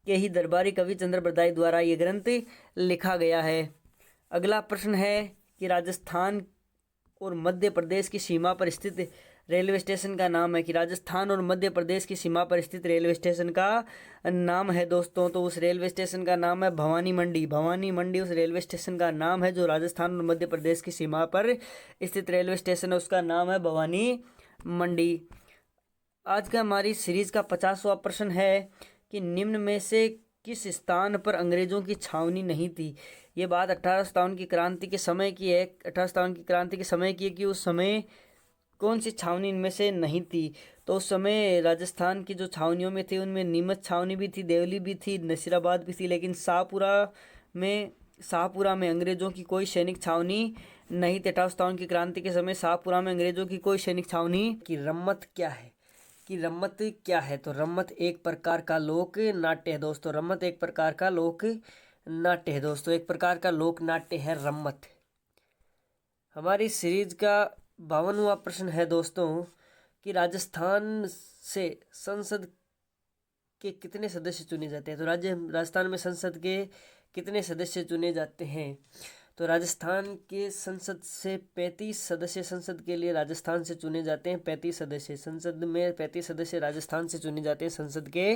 के ही दरबारी कवि चंद्रबरदाई द्वारा ये ग्रंथ लिखा गया है। अगला प्रश्न है कि राजस्थान और मध्य प्रदेश की सीमा पर स्थित रेलवे स्टेशन का नाम है, कि राजस्थान और मध्य प्रदेश की सीमा पर स्थित रेलवे स्टेशन का नाम है दोस्तों। तो उस रेलवे स्टेशन का नाम है भवानी मंडी। भवानी मंडी उस रेलवे स्टेशन का नाम है जो राजस्थान और मध्य प्रदेश की सीमा पर स्थित रेलवे स्टेशन है, उसका नाम है भवानी मंडी। आज का हमारी सीरीज का 50वां प्रश्न है कि निम्न में से किस स्थान पर अंग्रेजों की छावनी नहीं थी। ये बात 1857 की क्रांति के समय की है। 1857 की क्रांति के समय की है कि उस समय कौन सी छावनी इनमें से नहीं थी। तो उस समय राजस्थान की जो छावनियों में थी उनमें नीमच छावनी भी थी, देवली भी थी, नसीराबाद भी थी, लेकिन शाहपुरा में अंग्रेजों की कोई सैनिक छावनी नहीं थी। 1857 की क्रांति के समय शाहपुरा में अंग्रेजों की कोई सैनिक छावनी। कि रम्मत क्या है, कि रम्मत क्या है, तो रम्मत एक प्रकार का लोक नाट्य है दोस्तों। रम्मत एक प्रकार का लोक नाट्य है दोस्तों, एक प्रकार का लोक नाट्य है रम्मत। हमारी सीरीज का 52वां प्रश्न है दोस्तों कि राजस्थान से संसद के कितने सदस्य चुने जाते हैं। तो राजस्थान में संसद के कितने सदस्य चुने जाते हैं। तो राजस्थान के संसद से 35 सदस्य संसद के लिए राजस्थान से चुने जाते हैं। 35 सदस्य संसद में, 35 सदस्य राजस्थान से चुने जाते हैं संसद के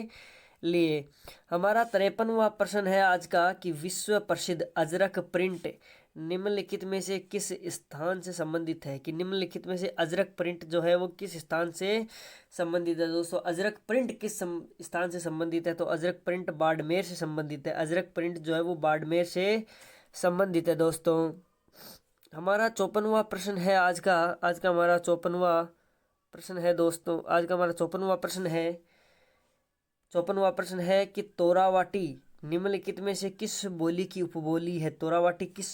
लिए। हमारा 53वां प्रश्न है आज का कि विश्व प्रसिद्ध अजरक प्रिंट निम्नलिखित में से किस स्थान से संबंधित है। कि निम्नलिखित में से अजरक प्रिंट जो है वो किस स्थान से संबंधित है दोस्तों। अजरक प्रिंट किस स्थान से संबंधित है। तो अजरक प्रिंट बाड़मेर से संबंधित है। अजरक प्रिंट जो है वो बाड़मेर से संबंधित है दोस्तों। हमारा 54वां प्रश्न है आज का हमारा 54वां प्रश्न है दोस्तों। आज का हमारा 54वां प्रश्न है। 54वां प्रश्न है कि तोरावाटी निम्नलिखित में से किस बोली की उपबोली है। तोरावाटी किस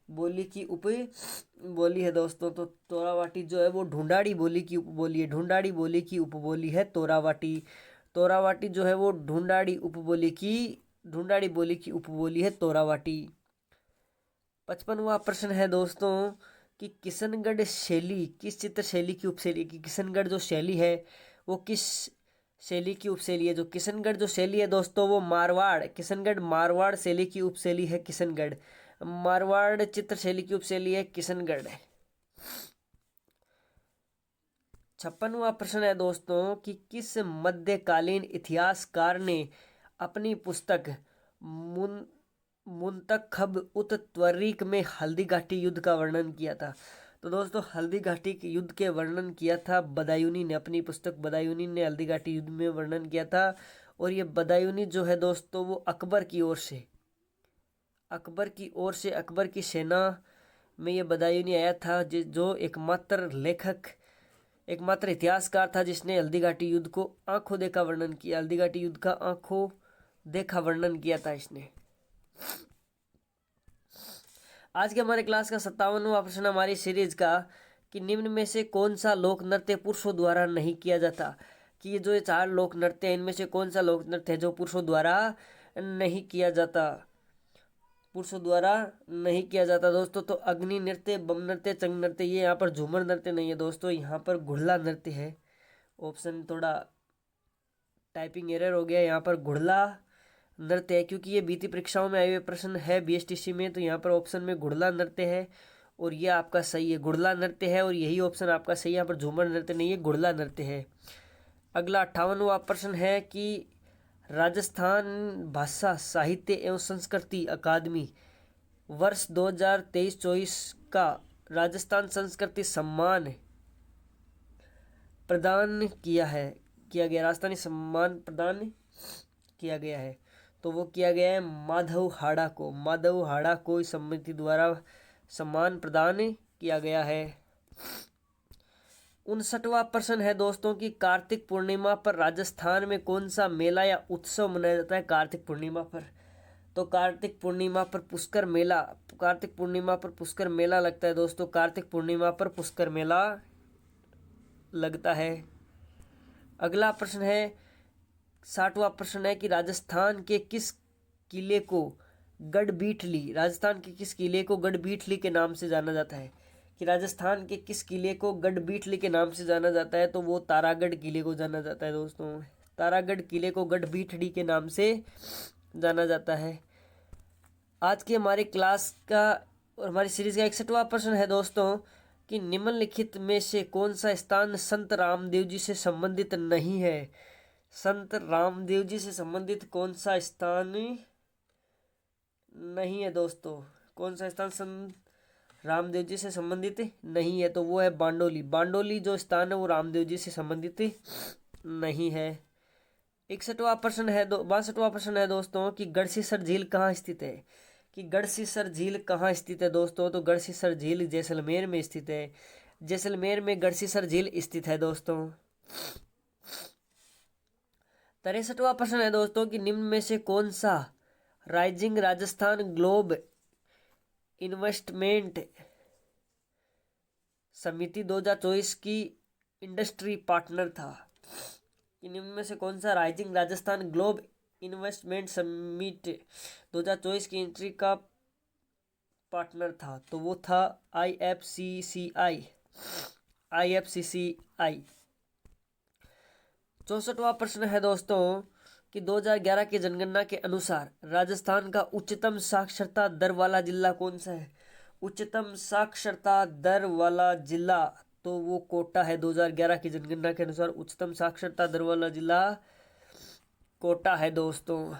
बोली की उपबोली है दोस्तों। तो तोरावाटी जो है वो ढूंढाड़ी बोली की उपबोली है। ढूंढाड़ी बोली की उपबोली है तोरावाटी। तोरावाटी जो है वो ढूंढाड़ी बोली की उपबोली है तोरावाटी। 55वां प्रश्न है दोस्तों कि किशनगढ़ शैली किस चित्र शैली की उपशैली। की किशनगढ़ जो शैली है वो किस शैली की उपशैली है। जो किशनगढ़ जो शैली है दोस्तों वो किशनगढ़ मारवाड़ शैली की उपशैली है। किशनगढ़ मारवाड़ चित्र शैली की उपशैली है किशनगढ़। 56वां प्रश्न है दोस्तों कि किस मध्यकालीन इतिहासकार ने अपनी पुस्तक मुंतखब उत त्वरीक में हल्दी घाटी युद्ध का वर्णन किया था। तो दोस्तों हल्दी घाटी के युद्ध के वर्णन किया था बदायूनी ने। अपनी पुस्तक बदायूनी ने हल्दी घाटी युद्ध में वर्णन किया था। और ये बदायूनी जो है दोस्तों वो अकबर की ओर से अकबर की सेना में ये बदायूनी आया था, जो एकमात्र इतिहासकार था जिसने हल्दी घाटी युद्ध को आंखों देखा वर्णन किया। हल्दी घाटी युद्ध का आंखों देखा वर्णन किया था इसने। आज के हमारे क्लास का 57वां प्रश्न हमारी सीरीज का कि निम्न में से कौन सा लोक नृत्य पुरुषों द्वारा नहीं किया जाता। कि ये जो ये 4 लोक नृत्य हैं इनमें से कौन सा लोक नृत्य है जो पुरुषों द्वारा नहीं किया जाता। दोस्तों। तो अग्नि नृत्य, बम नृत्य, चंग नृत्य, ये यहाँ पर झूमर नृत्य नहीं है दोस्तों, यहाँ पर घुड़ला नृत्य है। ऑप्शन थोड़ा टाइपिंग एरर हो गया, यहाँ पर घुड़ला नृत्य है क्योंकि ये बीती परीक्षाओं में आए हुए प्रश्न है बीएसटीसी में। तो यहाँ पर ऑप्शन में घुड़ला नृत्य है और ये आपका सही है, घुड़ला नृत्य है और यही ऑप्शन आपका सही है। यहाँ पर झूमर नृत्य नहीं है, घुड़ला नृत्य है। अगला 58वां प्रश्न है कि राजस्थान भाषा साहित्य एवं संस्कृति अकादमी वर्ष 2023-24 का राजस्थान संस्कृति सम्मान प्रदान किया गया राजस्थानी सम्मान प्रदान किया गया है। तो वो किया गया है माधव हाड़ा को इस समिति द्वारा सम्मान प्रदान किया गया है। 59वां प्रश्न है दोस्तों कि कार्तिक पूर्णिमा पर राजस्थान में कौन सा मेला या उत्सव मनाया जाता है। कार्तिक पूर्णिमा पर, तो कार्तिक पूर्णिमा पर पुष्कर मेला लगता है दोस्तों। कार्तिक पूर्णिमा पर पुष्कर मेला लगता है। अगला प्रश्न है 60वां प्रश्न है कि राजस्थान के किस किले को गढ़बीठली के नाम से जाना जाता है। कि राजस्थान के किस किले को गढ़बीठली के नाम से जाना जाता है। तो वो तारागढ़ किले को जाना जाता है दोस्तों। तारागढ़ किले को गढ़बीठली के नाम से जाना जाता है। आज की हमारी क्लास का और हमारी सीरीज का 61वां प्रश्न है दोस्तों कि निम्नलिखित में से कौन सा स्थान संत रामदेव जी से संबंधित नहीं है। संत रामदेव जी से संबंधित कौन सा स्थान नहीं है दोस्तों? कौन सा स्थान संत रामदेव जी से संबंधित नहीं है? तो वो है बांडोली। बांडोली जो स्थान है वो रामदेव जी से संबंधित नहीं है। 62वां प्रश्न है दोस्तों कि गढ़सीसर झील कहाँ स्थित है। कि गढ़सीसर झील कहाँ स्थित है दोस्तों? तो गढ़सीसर झील जैसलमेर में स्थित है। जैसलमेर में गढ़सीसर झील स्थित है दोस्तों। 63वां प्रश्न है दोस्तों कि निम्न में से कौन सा राइजिंग राजस्थान ग्लोब इन्वेस्टमेंट समिति 2024 की इंडस्ट्री पार्टनर था। कि निम्न में से कौन सा rising Rajasthan globe investment summit 2024 की एंट्री का पार्टनर था? तो वो था IFCCI। 64वां प्रश्न है दोस्तों कि 2011 की जनगणना के अनुसार राजस्थान का उच्चतम साक्षरता दर वाला जिला कौन सा है? उच्चतम साक्षरता दर वाला जिला तो वो कोटा है। 2011 की जनगणना के अनुसार उच्चतम साक्षरता दर वाला जिला कोटा है दोस्तों।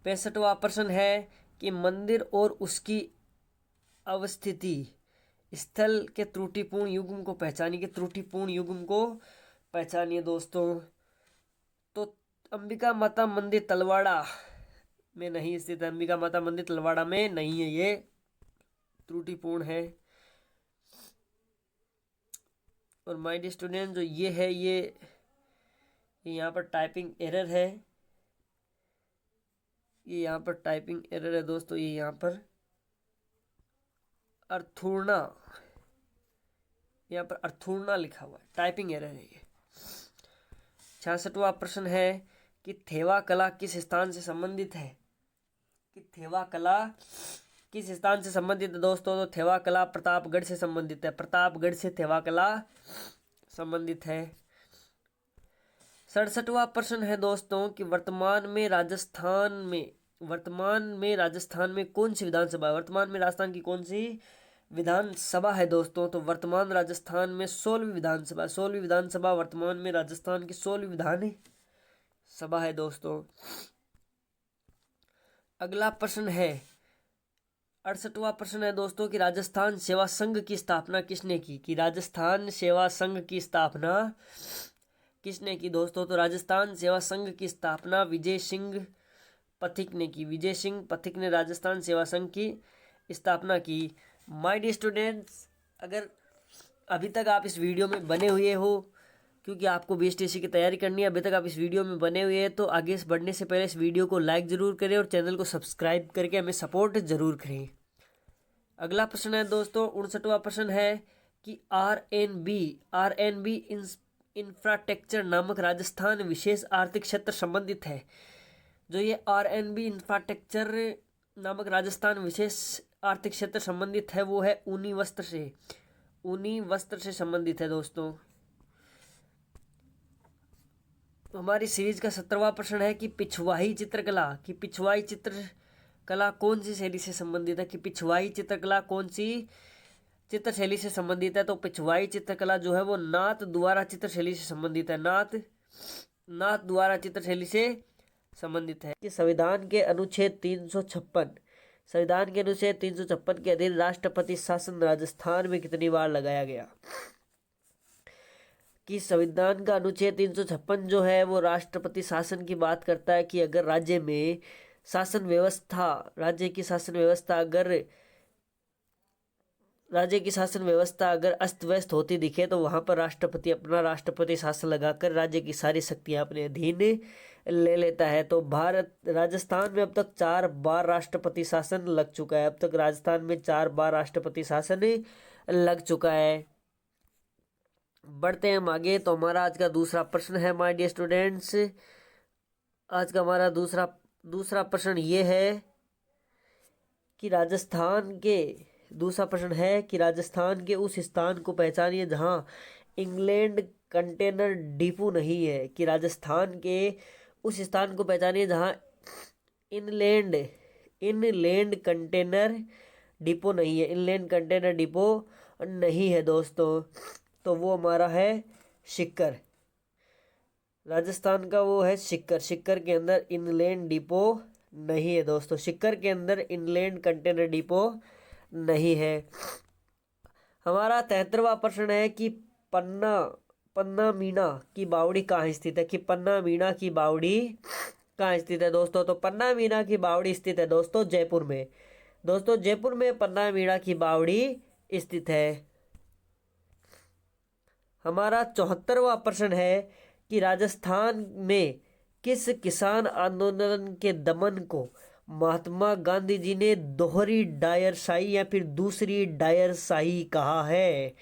65वां प्रश्न है कि मंदिर और उसकी अवस्थिति स्थल के त्रुटिपूर्ण युग्म को पहचानिए। कि त्रुटिपूर्ण युग्म को पहचानिए दोस्तों। तो अंबिका माता मंदिर तलवाड़ा में नहीं स्थित है। अंबिका माता मंदिर तलवाड़ा में नहीं है, ये त्रुटिपूर्ण है। और माय डियर स्टूडेंट जो ये है ये यहाँ पर टाइपिंग एरर है। ये यहाँ पर टाइपिंग एरर है दोस्तों। ये यहाँ पर अर्थूर्णा, यहाँ पर अर्थूर्णा लिखा हुआ है, टाइपिंग एरर है ये। 66वां प्रश्न है कि थेवा कला किस स्थान से संबंधित है। कि थेवा कला किस स्थान से संबंधित है दोस्तों? तो थेवा कला प्रतापगढ़ से संबंधित है। प्रतापगढ़ से थेवा कला संबंधित है। 67वां प्रश्न है दोस्तों कि वर्तमान में राजस्थान में कौन सी विधानसभा है। वर्तमान में राजस्थान की कौन सी विधानसभा है दोस्तों? तो वर्तमान राजस्थान में 16वीं विधानसभा वर्तमान में राजस्थान की 16वीं विधानसभा है दोस्तों। अगला प्रश्न है 68वां प्रश्न है दोस्तों कि राजस्थान सेवा संघ की स्थापना किसने की। कि राजस्थान सेवा संघ की स्थापना किसने की दोस्तों? तो राजस्थान सेवा संघ की स्थापना विजय सिंह पथिक ने की। विजय सिंह पथिक ने राजस्थान सेवा संघ की स्थापना की। माय डियर स्टूडेंट्स, अगर अभी तक आप इस वीडियो में बने हुए हो, क्योंकि आपको BSTC की तैयारी करनी है, अभी तक आप इस वीडियो में बने हुए हैं तो आगे बढ़ने से पहले इस वीडियो को लाइक ज़रूर करें और चैनल को सब्सक्राइब करके हमें सपोर्ट ज़रूर करें। अगला प्रश्न है दोस्तों 59वां प्रश्न है कि RNB इंफ्रास्ट्रक्चर नामक राजस्थान विशेष आर्थिक क्षेत्र संबंधित है। जो ये RNB इंफ्रास्ट्रक्चर नामक राजस्थान विशेष आर्थिक क्षेत्र संबंधित है वो है ऊनी वस्त्र से संबंधित है दोस्तों। हमारी सीरीज का 17वां प्रश्न है कि पिछवाई चित्रकला कौन सी शैली से संबंधित है। कि पिछवाई चित्रकला कौन सी चित्र शैली से संबंधित है? तो पिछवाई चित्रकला जो है वो नाथ द्वारा चित्र शैली से संबंधित है। नाथ द्वारा चित्र शैली से संबंधित है। कि संविधान के अनुच्छेद 356 के अधीन राष्ट्रपति शासन राजस्थान में कितनी बार लगाया गया। कि संविधान का अनुच्छेद 356 जो है वो राष्ट्रपति शासन की बात करता है कि अगर राज्य की शासन व्यवस्था अगर अस्त व्यस्त होती दिखे तो वहां पर राष्ट्रपति अपना राष्ट्रपति शासन लगाकर राज्य की सारी शक्तियां अपने अधीन ले लेता है। तो राजस्थान में अब तक 4 बार राष्ट्रपति शासन लग चुका है। अब तक राजस्थान में 4 बार राष्ट्रपति शासन लग चुका है। बढ़ते हैं हम आगे। तो हमारा आज का दूसरा प्रश्न है माय डियर स्टूडेंट्स। आज का हमारा दूसरा प्रश्न ये है कि राजस्थान के उस स्थान को पहचानिए जहां इंग्लैंड कंटेनर डिपो नहीं है। कि राजस्थान के उस स्थान को पहचानिए जहां इनलैंड इनलैंड कंटेनर डिपो नहीं है, इनलैंड कंटेनर डिपो नहीं है दोस्तों, तो वो हमारा है सीकर। राजस्थान का वो है सीकर। सीकर के अंदर इनलैंड डिपो नहीं है दोस्तों, सीकर के अंदर इनलैंड कंटेनर डिपो नहीं है। हमारा 73वां प्रश्न है कि पन्ना पन्ना मीना की बावड़ी कहाँ स्थित है, कि पन्ना मीना की बावड़ी कहाँ स्थित है दोस्तों। तो पन्ना मीना की बावड़ी स्थित है दोस्तों जयपुर में। दोस्तों जयपुर में पन्ना मीना की बावड़ी स्थित है। हमारा 74वां प्रश्न है कि राजस्थान में किस किसान आंदोलन के दमन को महात्मा गांधी जी ने दोहरी डायरशाही या फिर दूसरी डायरशाही कहा है,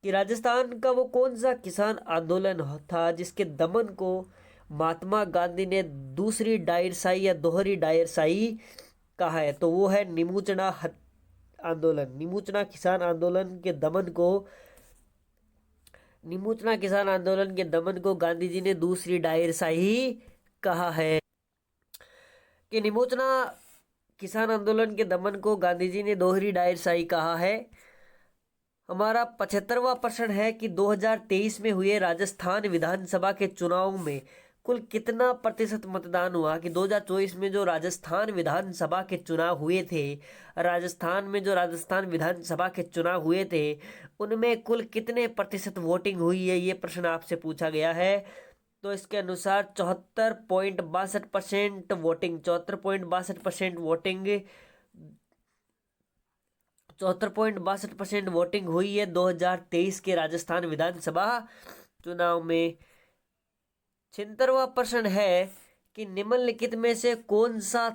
कि राजस्थान का वो कौन सा किसान आंदोलन था जिसके दमन को महात्मा गांधी ने दूसरी डायरशाही या दोहरी डायरशाही कहा है। तो वो है आंदोलन। निमूचना किसान आंदोलन के दमन को गांधी जी ने दूसरी डायरशाही कहा है, कि निमोचना किसान आंदोलन के दमन को गांधी जी ने दोहरी डायरशाही कहा है। हमारा 75वां प्रश्न है कि 2023 में हुए राजस्थान विधानसभा के चुनाव में कुल कितना प्रतिशत मतदान हुआ, कि 2024 में जो राजस्थान विधानसभा के चुनाव हुए थे, राजस्थान विधानसभा के चुनाव हुए थे, उनमें कुल कितने प्रतिशत वोटिंग हुई है, ये प्रश्न आपसे पूछा गया है। तो इसके अनुसार 74.62% वोटिंग 74.62% वोटिंग हुई है 2023 के राजस्थान विधानसभा चुनाव में। 76वां प्रश्न है कि निम्नलिखित में से कौन सा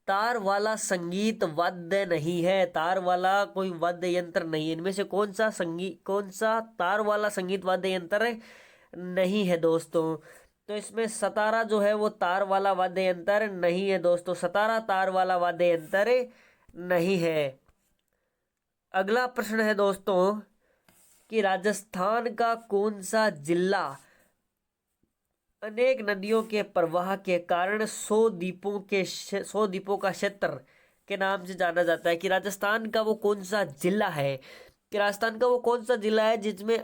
तार वाला संगीत वाद्य नहीं है, तार वाला कोई वाद्य यंत्र नहीं है, इनमें से कौन सा तार वाला संगीत वाद्य यंत्र नहीं है दोस्तों। तो इसमें सतारा जो है वो तार वाला वाद्य यंत्र नहीं है दोस्तों, सतारा तार वाला वाद्य यंत्र नहीं है। अगला प्रश्न है दोस्तों कि राजस्थान का कौन सा जिला अनेक नदियों के प्रवाह के कारण 100 द्वीपों का क्षेत्र के नाम से जाना जाता है, कि राजस्थान का वो कौन सा जिला है, जिसमें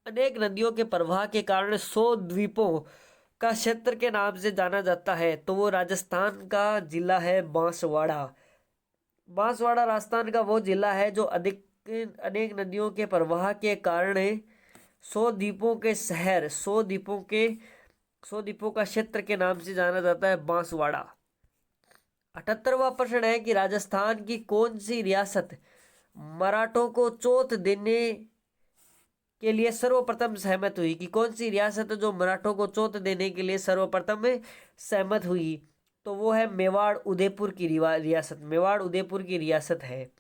अनेक नदियों के प्रवाह के कारण 100 द्वीपों का क्षेत्र के नाम से जाना जाता है। तो वो राजस्थान का जिला है बांसवाड़ा। बांसवाड़ा राजस्थान का वो जिला है जो अनेक नदियों के प्रवाह के कारण 100 द्वीपों का क्षेत्र के नाम से जाना जाता है बांसवाड़ा। 78वां प्रश्न है कि राजस्थान की कौन सी रियासत मराठों को चोट देने के लिए सर्वप्रथम सहमत हुई, कि कौन सी रियासत जो मराठों को चोट देने के लिए सर्वप्रथम सहमत हुई। तो वो है मेवाड़ उदयपुर की रियासत है।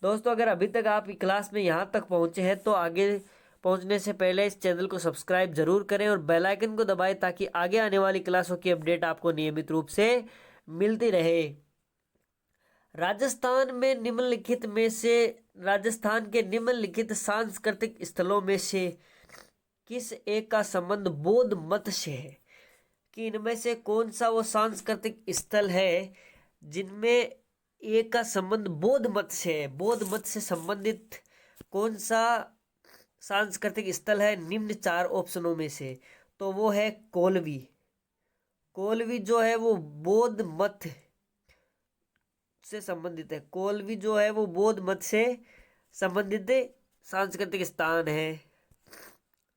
दोस्तों अगर अभी तक आप क्लास में यहाँ तक पहुँचे हैं तो आगे पहुँचने से पहले इस चैनल को सब्सक्राइब जरूर करें और बेल आइकन को दबाएं ताकि आगे आने वाली क्लासों की अपडेट आपको नियमित रूप से मिलती रहे। राजस्थान के निम्नलिखित सांस्कृतिक स्थलों में से किस एक का संबंध बौद्ध मत से है, कि इनमें से कौन सा वो सांस्कृतिक स्थल है जिनमें एक का संबंध बौद्ध मत से है। बौद्ध मत से संबंधित कौन सा सांस्कृतिक स्थल है निम्न 4 ऑप्शनों में से। तो वो है कोलवी जो है वो बौद्ध मत से संबंधित है। कोलवी जो है वो बौद्ध मत से संबंधित सांस्कृतिक स्थान है।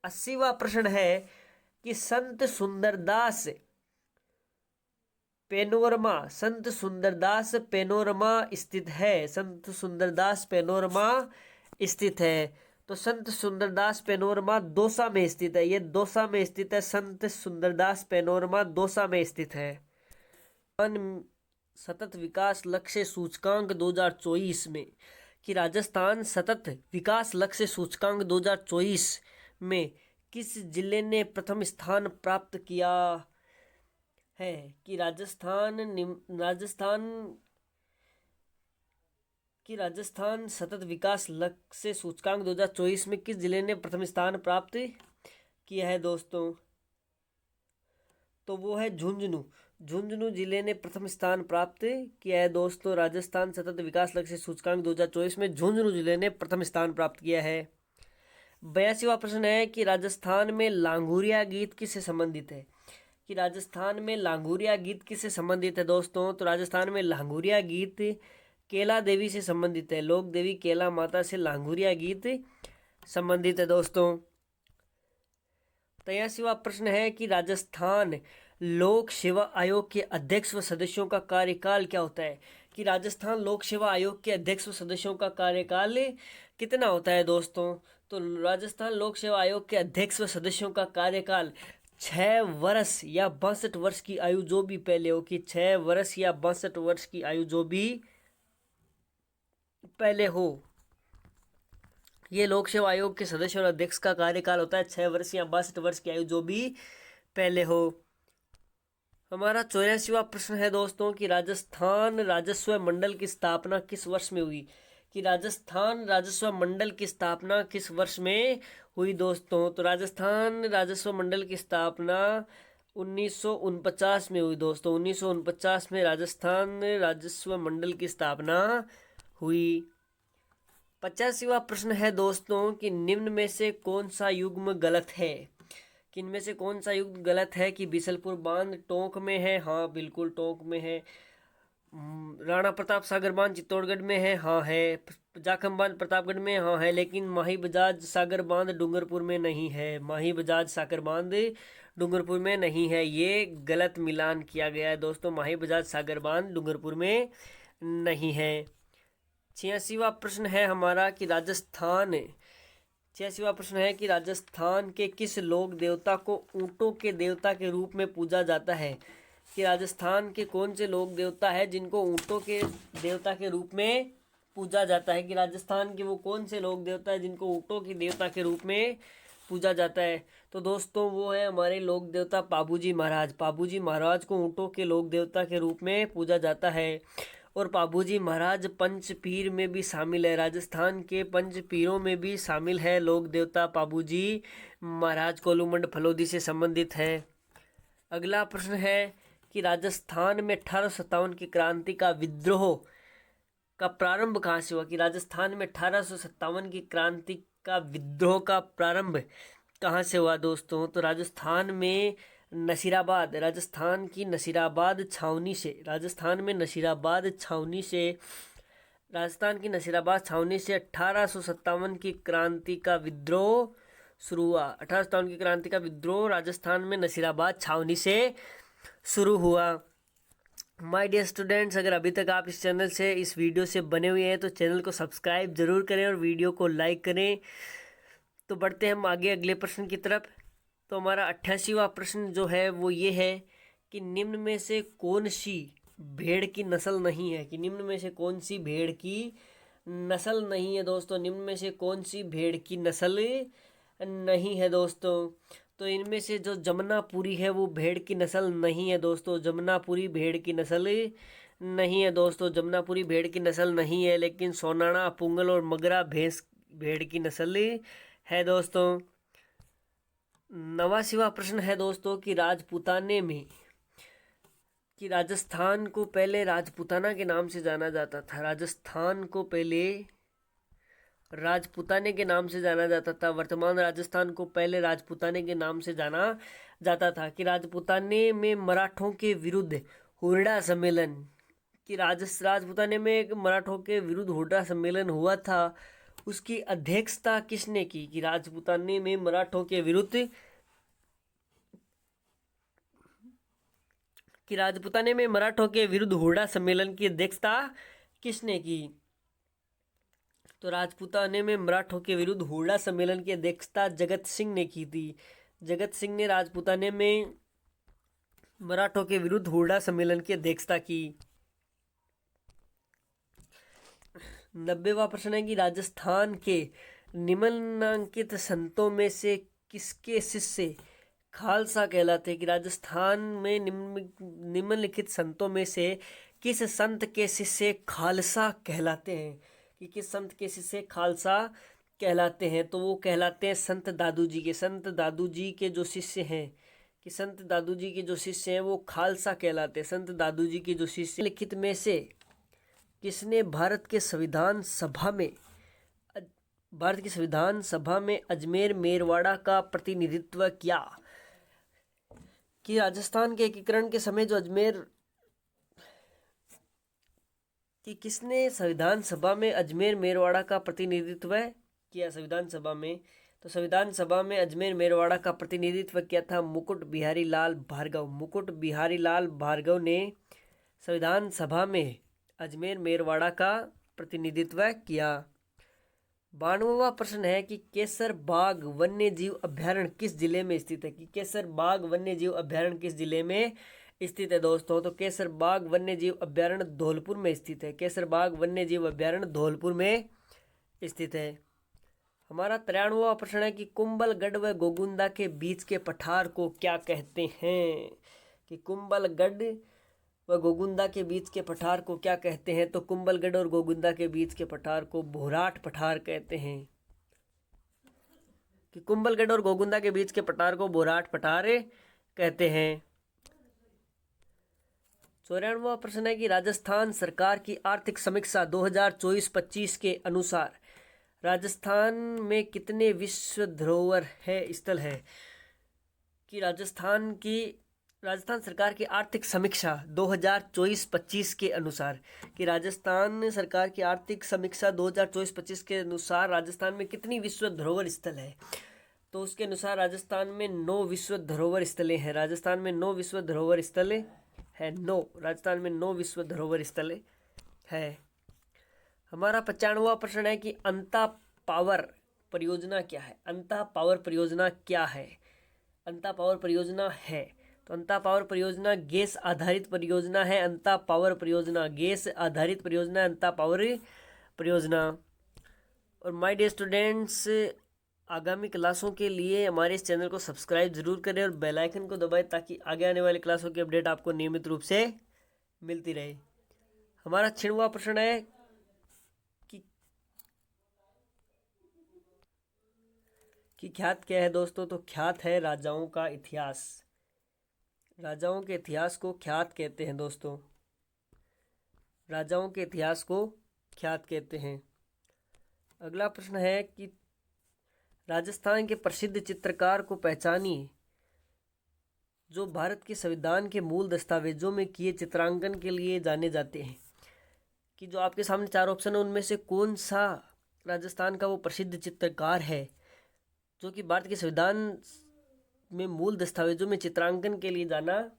80वां प्रश्न है कि संत सुंदरदास पेनोरमा स्थित है। तो संत सुंदरदास पेनोरमा दौसा में स्थित है, ये दौसा में स्थित है। संत सुंदरदास पेनोरमा दौसा में स्थित है। सतत विकास लक्ष्य सूचकांक 2024 में, कि राजस्थान सतत विकास लक्ष्य सूचकांक 2024 में किस जिले ने प्रथम स्थान प्राप्त किया है, कि राजस्थान सतत विकास लक्ष्य सूचकांक 2024 में किस जिले ने प्रथम स्थान प्राप्त किया है दोस्तों। तो वो है झुंझुनू। झुंझुनू जिले ने प्रथम स्थान प्राप्त किया है दोस्तों। राजस्थान सतत विकास लक्ष्य सूचकांक 2024 में झुंझुनू जिले ने प्रथम स्थान प्राप्त किया है। 82वां प्रश्न है कि राजस्थान में लांगुरिया गीत किससे संबंधित है? कि राजस्थान में लांगुरिया गीत किससे संबंधित है दोस्तों? तो राजस्थान में लांगुरिया गीत केला देवी से संबंधित है। लोक देवी केला माता से लांगुरिया गीत संबंधित है दोस्तों। 83वां प्रश्न है कि राजस्थान लोक सेवा आयोग के अध्यक्ष व सदस्यों का कार्यकाल क्या होता है? कि राजस्थान लोक सेवा आयोग के अध्यक्ष व सदस्यों का कार्यकाल कितना होता है दोस्तों? तो राजस्थान लोक सेवा आयोग के अध्यक्ष व सदस्यों का कार्यकाल 6 वर्ष या 62 वर्ष की आयु जो भी पहले हो, कि 6 वर्ष या 62 वर्ष की आयु जो भी पहले हो, ये लोक सेवा आयोग के सदस्य और अध्यक्ष का कार्यकाल होता है 6 वर्ष या 62 वर्ष की आयु जो भी पहले हो। हमारा 84वां प्रश्न है दोस्तों कि राजस्थान राजस्व मंडल की स्थापना किस वर्ष में हुई? कि राजस्थान राजस्व मंडल की स्थापना किस वर्ष में हुई दोस्तों? तो राजस्थान राजस्व मंडल की स्थापना 1949 में हुई दोस्तों। 1949 में राजस्थान राजस्व मंडल की स्थापना हुई। 85वां प्रश्न है दोस्तों कि निम्न में से कौन सा युग्म गलत है? कि इनमें से कौन सा युग्म गलत है? कि बीसलपुर बांध टोंक में है, हाँ बिल्कुल टोंक में है। राणा प्रताप सागर बांध चित्तौड़गढ़ में है, हाँ है। जाखम बांध प्रतापगढ़ में, हाँ है। लेकिन माही बजाज सागर बांध डूंगरपुर में नहीं है। माही बजाज सागर बांध डूंगरपुर में नहीं है, ये गलत मिलान किया गया है दोस्तों। माही बजाज सागर बांध डूंगरपुर में नहीं है। 86वां प्रश्न है हमारा कि राजस्थान 86वां प्रश्न है कि राजस्थान के किस लोक देवता को ऊंटों के देवता के रूप में पूजा जाता है? कि राजस्थान के कौन से लोक देवता है जिनको ऊंटों के देवता के रूप में पूजा जाता है? कि राजस्थान के वो कौन से लोक देवता है जिनको ऊंटों के देवता के रूप में पूजा जाता है? तो दोस्तों वो है हमारे लोक देवता पाबूजी महाराज। पाबूजी महाराज को ऊंटों के लोक देवता के रूप में पूजा जाता है। और पाबूजी महाराज पंच पीर में भी शामिल है। राजस्थान के पंच पीरों में भी शामिल है लोक देवता पाबूजी महाराज। कोलूमंड फलोदी से संबंधित है। अगला प्रश्न है कि राजस्थान में 1857 की क्रांति का विद्रोह का प्रारंभ कहाँ से हुआ? कि राजस्थान में 1857 की क्रांति का विद्रोह का प्रारंभ कहाँ से हुआ दोस्तों? तो राजस्थान में नसीराबाद, राजस्थान की नसीराबाद छावनी से, राजस्थान में नसीराबाद छावनी से, राजस्थान की नसीराबाद छावनी से 1857 की क्रांति का विद्रोह शुरू हुआ। 1857 की क्रांति का विद्रोह राजस्थान में नसीराबाद छावनी से शुरू हुआ। माय डियर स्टूडेंट्स, अगर अभी तक आप इस चैनल से, इस वीडियो से बने हुए हैं तो चैनल को सब्सक्राइब जरूर करें और वीडियो को लाइक करें। तो बढ़ते हैं हम आगे अगले प्रश्न की तरफ। तो हमारा 88वां प्रश्न जो है वो ये है कि निम्न में से कौन सी भेड़ की नस्ल नहीं है? कि निम्न में से कौन सी भेड़ की नस्ल नहीं है दोस्तों? निम्न में से कौन सी भेड़ की नस्ल नहीं है दोस्तों? तो इनमें से जो जमुनापुरी है वो भेड़ की नस्ल नहीं है दोस्तों। जमुनापुरी भेड़ की नस्ल नहीं है दोस्तों। जमुनापुरी भेड़ की नस्ल नहीं है, लेकिन सोनाणा, पुंगल और मगरा भैंस भेड़ की नस्ल है दोस्तों। 89वां प्रश्न है दोस्तों कि राजपूताने में, कि राजस्थान को पहले राजपूताना के नाम से जाना जाता था। राजस्थान को पहले राजपूताने के नाम से जाना जाता था। वर्तमान राजस्थान को पहले राजपूताने के नाम से जाना जाता था। कि राजपूताने में मराठों के विरुद्ध हुरडा सम्मेलन, कि राजपूताने में एक मराठों के विरुद्ध हुरडा सम्मेलन हुआ था, उसकी अध्यक्षता किसने की? कि राजपूताने में मराठों के विरुद्ध, कि राजपूताने में मराठों के विरुद्ध हुरडा सम्मेलन की अध्यक्षता किसने की? तो राजपूताने में मराठों के विरुद्ध हुरडा सम्मेलन की अध्यक्षता जगत सिंह ने की थी। जगत सिंह ने राजपूताने में मराठों के विरुद्ध हुरडा सम्मेलन की अध्यक्षता की। 90वां प्रश्न है कि राजस्थान के निम्नलिखित संतों में से किसके शिष्य खालसा कहलाते हैं? कि राजस्थान में निम्नलिखित संतों में से किस संत के शिष्य खालसा कहलाते हैं? कि किस संत के शिष्य खालसा कहलाते हैं? तो वो कहलाते हैं संत दादू जी के। संत दादू जी के जो शिष्य हैं, कि संत दादू जी के जो शिष्य हैं वो खालसा कहलाते हैं। संत दादू जी के जो शिष्य, लिखित में से किसने भारत की संविधान सभा में अजमेर मेरवाड़ा का प्रतिनिधित्व किया? कि राजस्थान के एकीकरण के समय जो अजमेर कि किसने संविधान सभा में अजमेर मेरवाड़ा का प्रतिनिधित्व किया? संविधान सभा में, तो संविधान सभा में अजमेर मेरवाड़ा का प्रतिनिधित्व किया था मुकुट बिहारी लाल भार्गव। मुकुट बिहारी लाल भार्गव ने संविधान सभा में अजमेर मेरवाड़ा का प्रतिनिधित्व किया। 92वां प्रश्न है कि केसर बाग वन्य जीव अभ्यारण्य किस जिले में स्थित है? कि केसर बाग वन्य जीव अभ्यारण्य किस जिले में स्थित है दोस्तों? तो केसर बाग वन्य जीव अभ्यारण्य धौलपुर में स्थित है। केसर बाग वन्य जीव अभ्यारण्य धौलपुर में स्थित है। हमारा 93वां प्रश्न है कि कुंभलगढ़ व गोगुंदा के बीच के पठार को क्या कहते हैं? कि कुंभलगढ़ व गोगुंदा के बीच के पठार को क्या कहते हैं? तो कुंभलगढ़ और गोगुंदा के बीच के पठार को भोराट पठार कहते हैं। कि कुंभलगढ़ और गोगुंदा के बीच के पठार को भोराट पठार कहते हैं। 94वां प्रश्न है कि राजस्थान सरकार की आर्थिक समीक्षा 2024-25 के अनुसार राजस्थान में कितने विश्व धरोहर स्थल है? कि राजस्थान सरकार की आर्थिक समीक्षा 2024-25 के अनुसार, कि राजस्थान सरकार की आर्थिक समीक्षा 2024-25 के अनुसार राजस्थान में कितनी विश्व धरोहर स्थल है? तो उसके अनुसार राजस्थान में 9 विश्व धरोहर स्थलें हैं। राजस्थान में 9 विश्व धरोहर स्थल है। राजस्थान में 9 विश्व धरोहर स्थल है। हमारा 95वां प्रश्न है कि अंता पावर परियोजना क्या है? अंता पावर परियोजना क्या है? अंता पावर परियोजना है, तो अंता पावर परियोजना गैस आधारित परियोजना है। अंता पावर परियोजना गैस आधारित परियोजना, अंता पावर परियोजना। और माय डियर स्टूडेंट्स, आगामी क्लासों के लिए हमारे इस चैनल को सब्सक्राइब जरूर करें और बेल आइकन को दबाएं ताकि आगे आने वाली क्लासों की अपडेट आपको नियमित रूप से मिलती रहे। हमारा 96वां प्रश्न है कि ख्यात क्या है दोस्तों? तो ख्यात है राजाओं का इतिहास। राजाओं के इतिहास को ख्यात कहते हैं दोस्तों। राजाओं के इतिहास को ख्यात कहते हैं। अगला प्रश्न है कि राजस्थान के प्रसिद्ध चित्रकार को पहचानिए जो भारत के संविधान के मूल दस्तावेजों में किए चित्रांकन के लिए जाने जाते हैं। कि जो आपके सामने 4 ऑप्शन है उनमें से कौन सा राजस्थान का वो प्रसिद्ध चित्रकार है जो कि भारत के संविधान में मूल दस्तावेजों में चित्रांकन के लिए जाना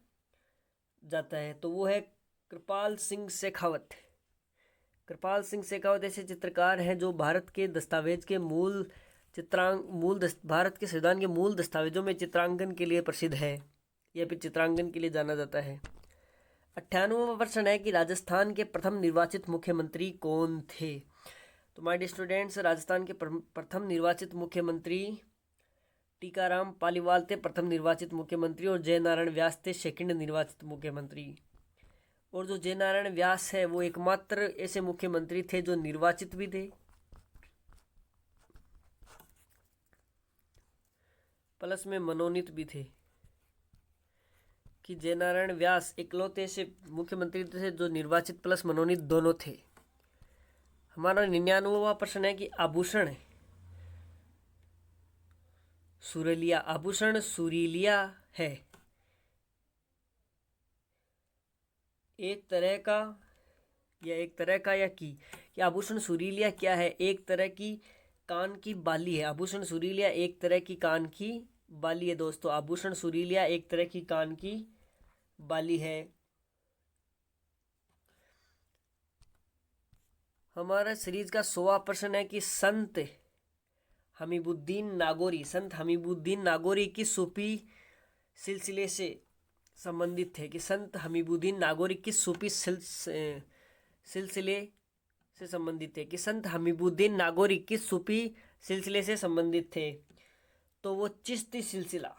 जाता है? तो वो है कृपाल सिंह शेखावत। कृपाल सिंह शेखावत ऐसे चित्रकार हैं जो भारत के दस्तावेज के भारत के संविधान के मूल दस्तावेजों में चित्रांकन के लिए प्रसिद्ध है या फिर चित्रांकन के लिए जाना जाता है। 98वां प्रश्न है कि राजस्थान के प्रथम निर्वाचित मुख्यमंत्री कौन थे? तो माय डियर स्टूडेंट्स, राजस्थान के प्रथम निर्वाचित मुख्यमंत्री टीकाराम पालीवाल थे प्रथम निर्वाचित मुख्यमंत्री, और जयनारायण व्यास थे सेकंड निर्वाचित मुख्यमंत्री। और जो जयनारायण व्यास है वो एकमात्र ऐसे मुख्यमंत्री थे जो निर्वाचित भी थे प्लस में मनोनीत भी थे। कि जयनारायण व्यास इकलौते ऐसे मुख्यमंत्री थे जो निर्वाचित प्लस मनोनीत दोनों थे। हमारा 99वां प्रश्न है कि आभूषण सुरीलिया, आभूषण सुरीलिया है एक तरह का या कि आभूषण सुरीलिया क्या है? एक तरह की कान की बाली है। आभूषण सुरीलिया एक तरह की कान की बाली है दोस्तों। आभूषण सुरीलिया एक तरह की कान की बाली है। हमारा सीरीज का 100वां प्रश्न है कि संत हमीबुद्दीन नागौरी किस सूफी सिलसिले से संबंधित थे? कि संत हमीबुद्दीन नागौरी किस सूफी सिलसिले से संबंधित थे? कि संत हमीबुद्दीन नागौरी किस सूफी सिलसिले से संबंधित थे? तो वो चिश्ती सिलसिला,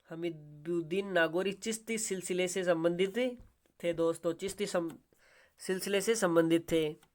हमीबुद्दीन नागौरी चिश्ती सिलसिले से संबंधित थे दोस्तों। चिश्ती सिलसिले से संबंधित थे।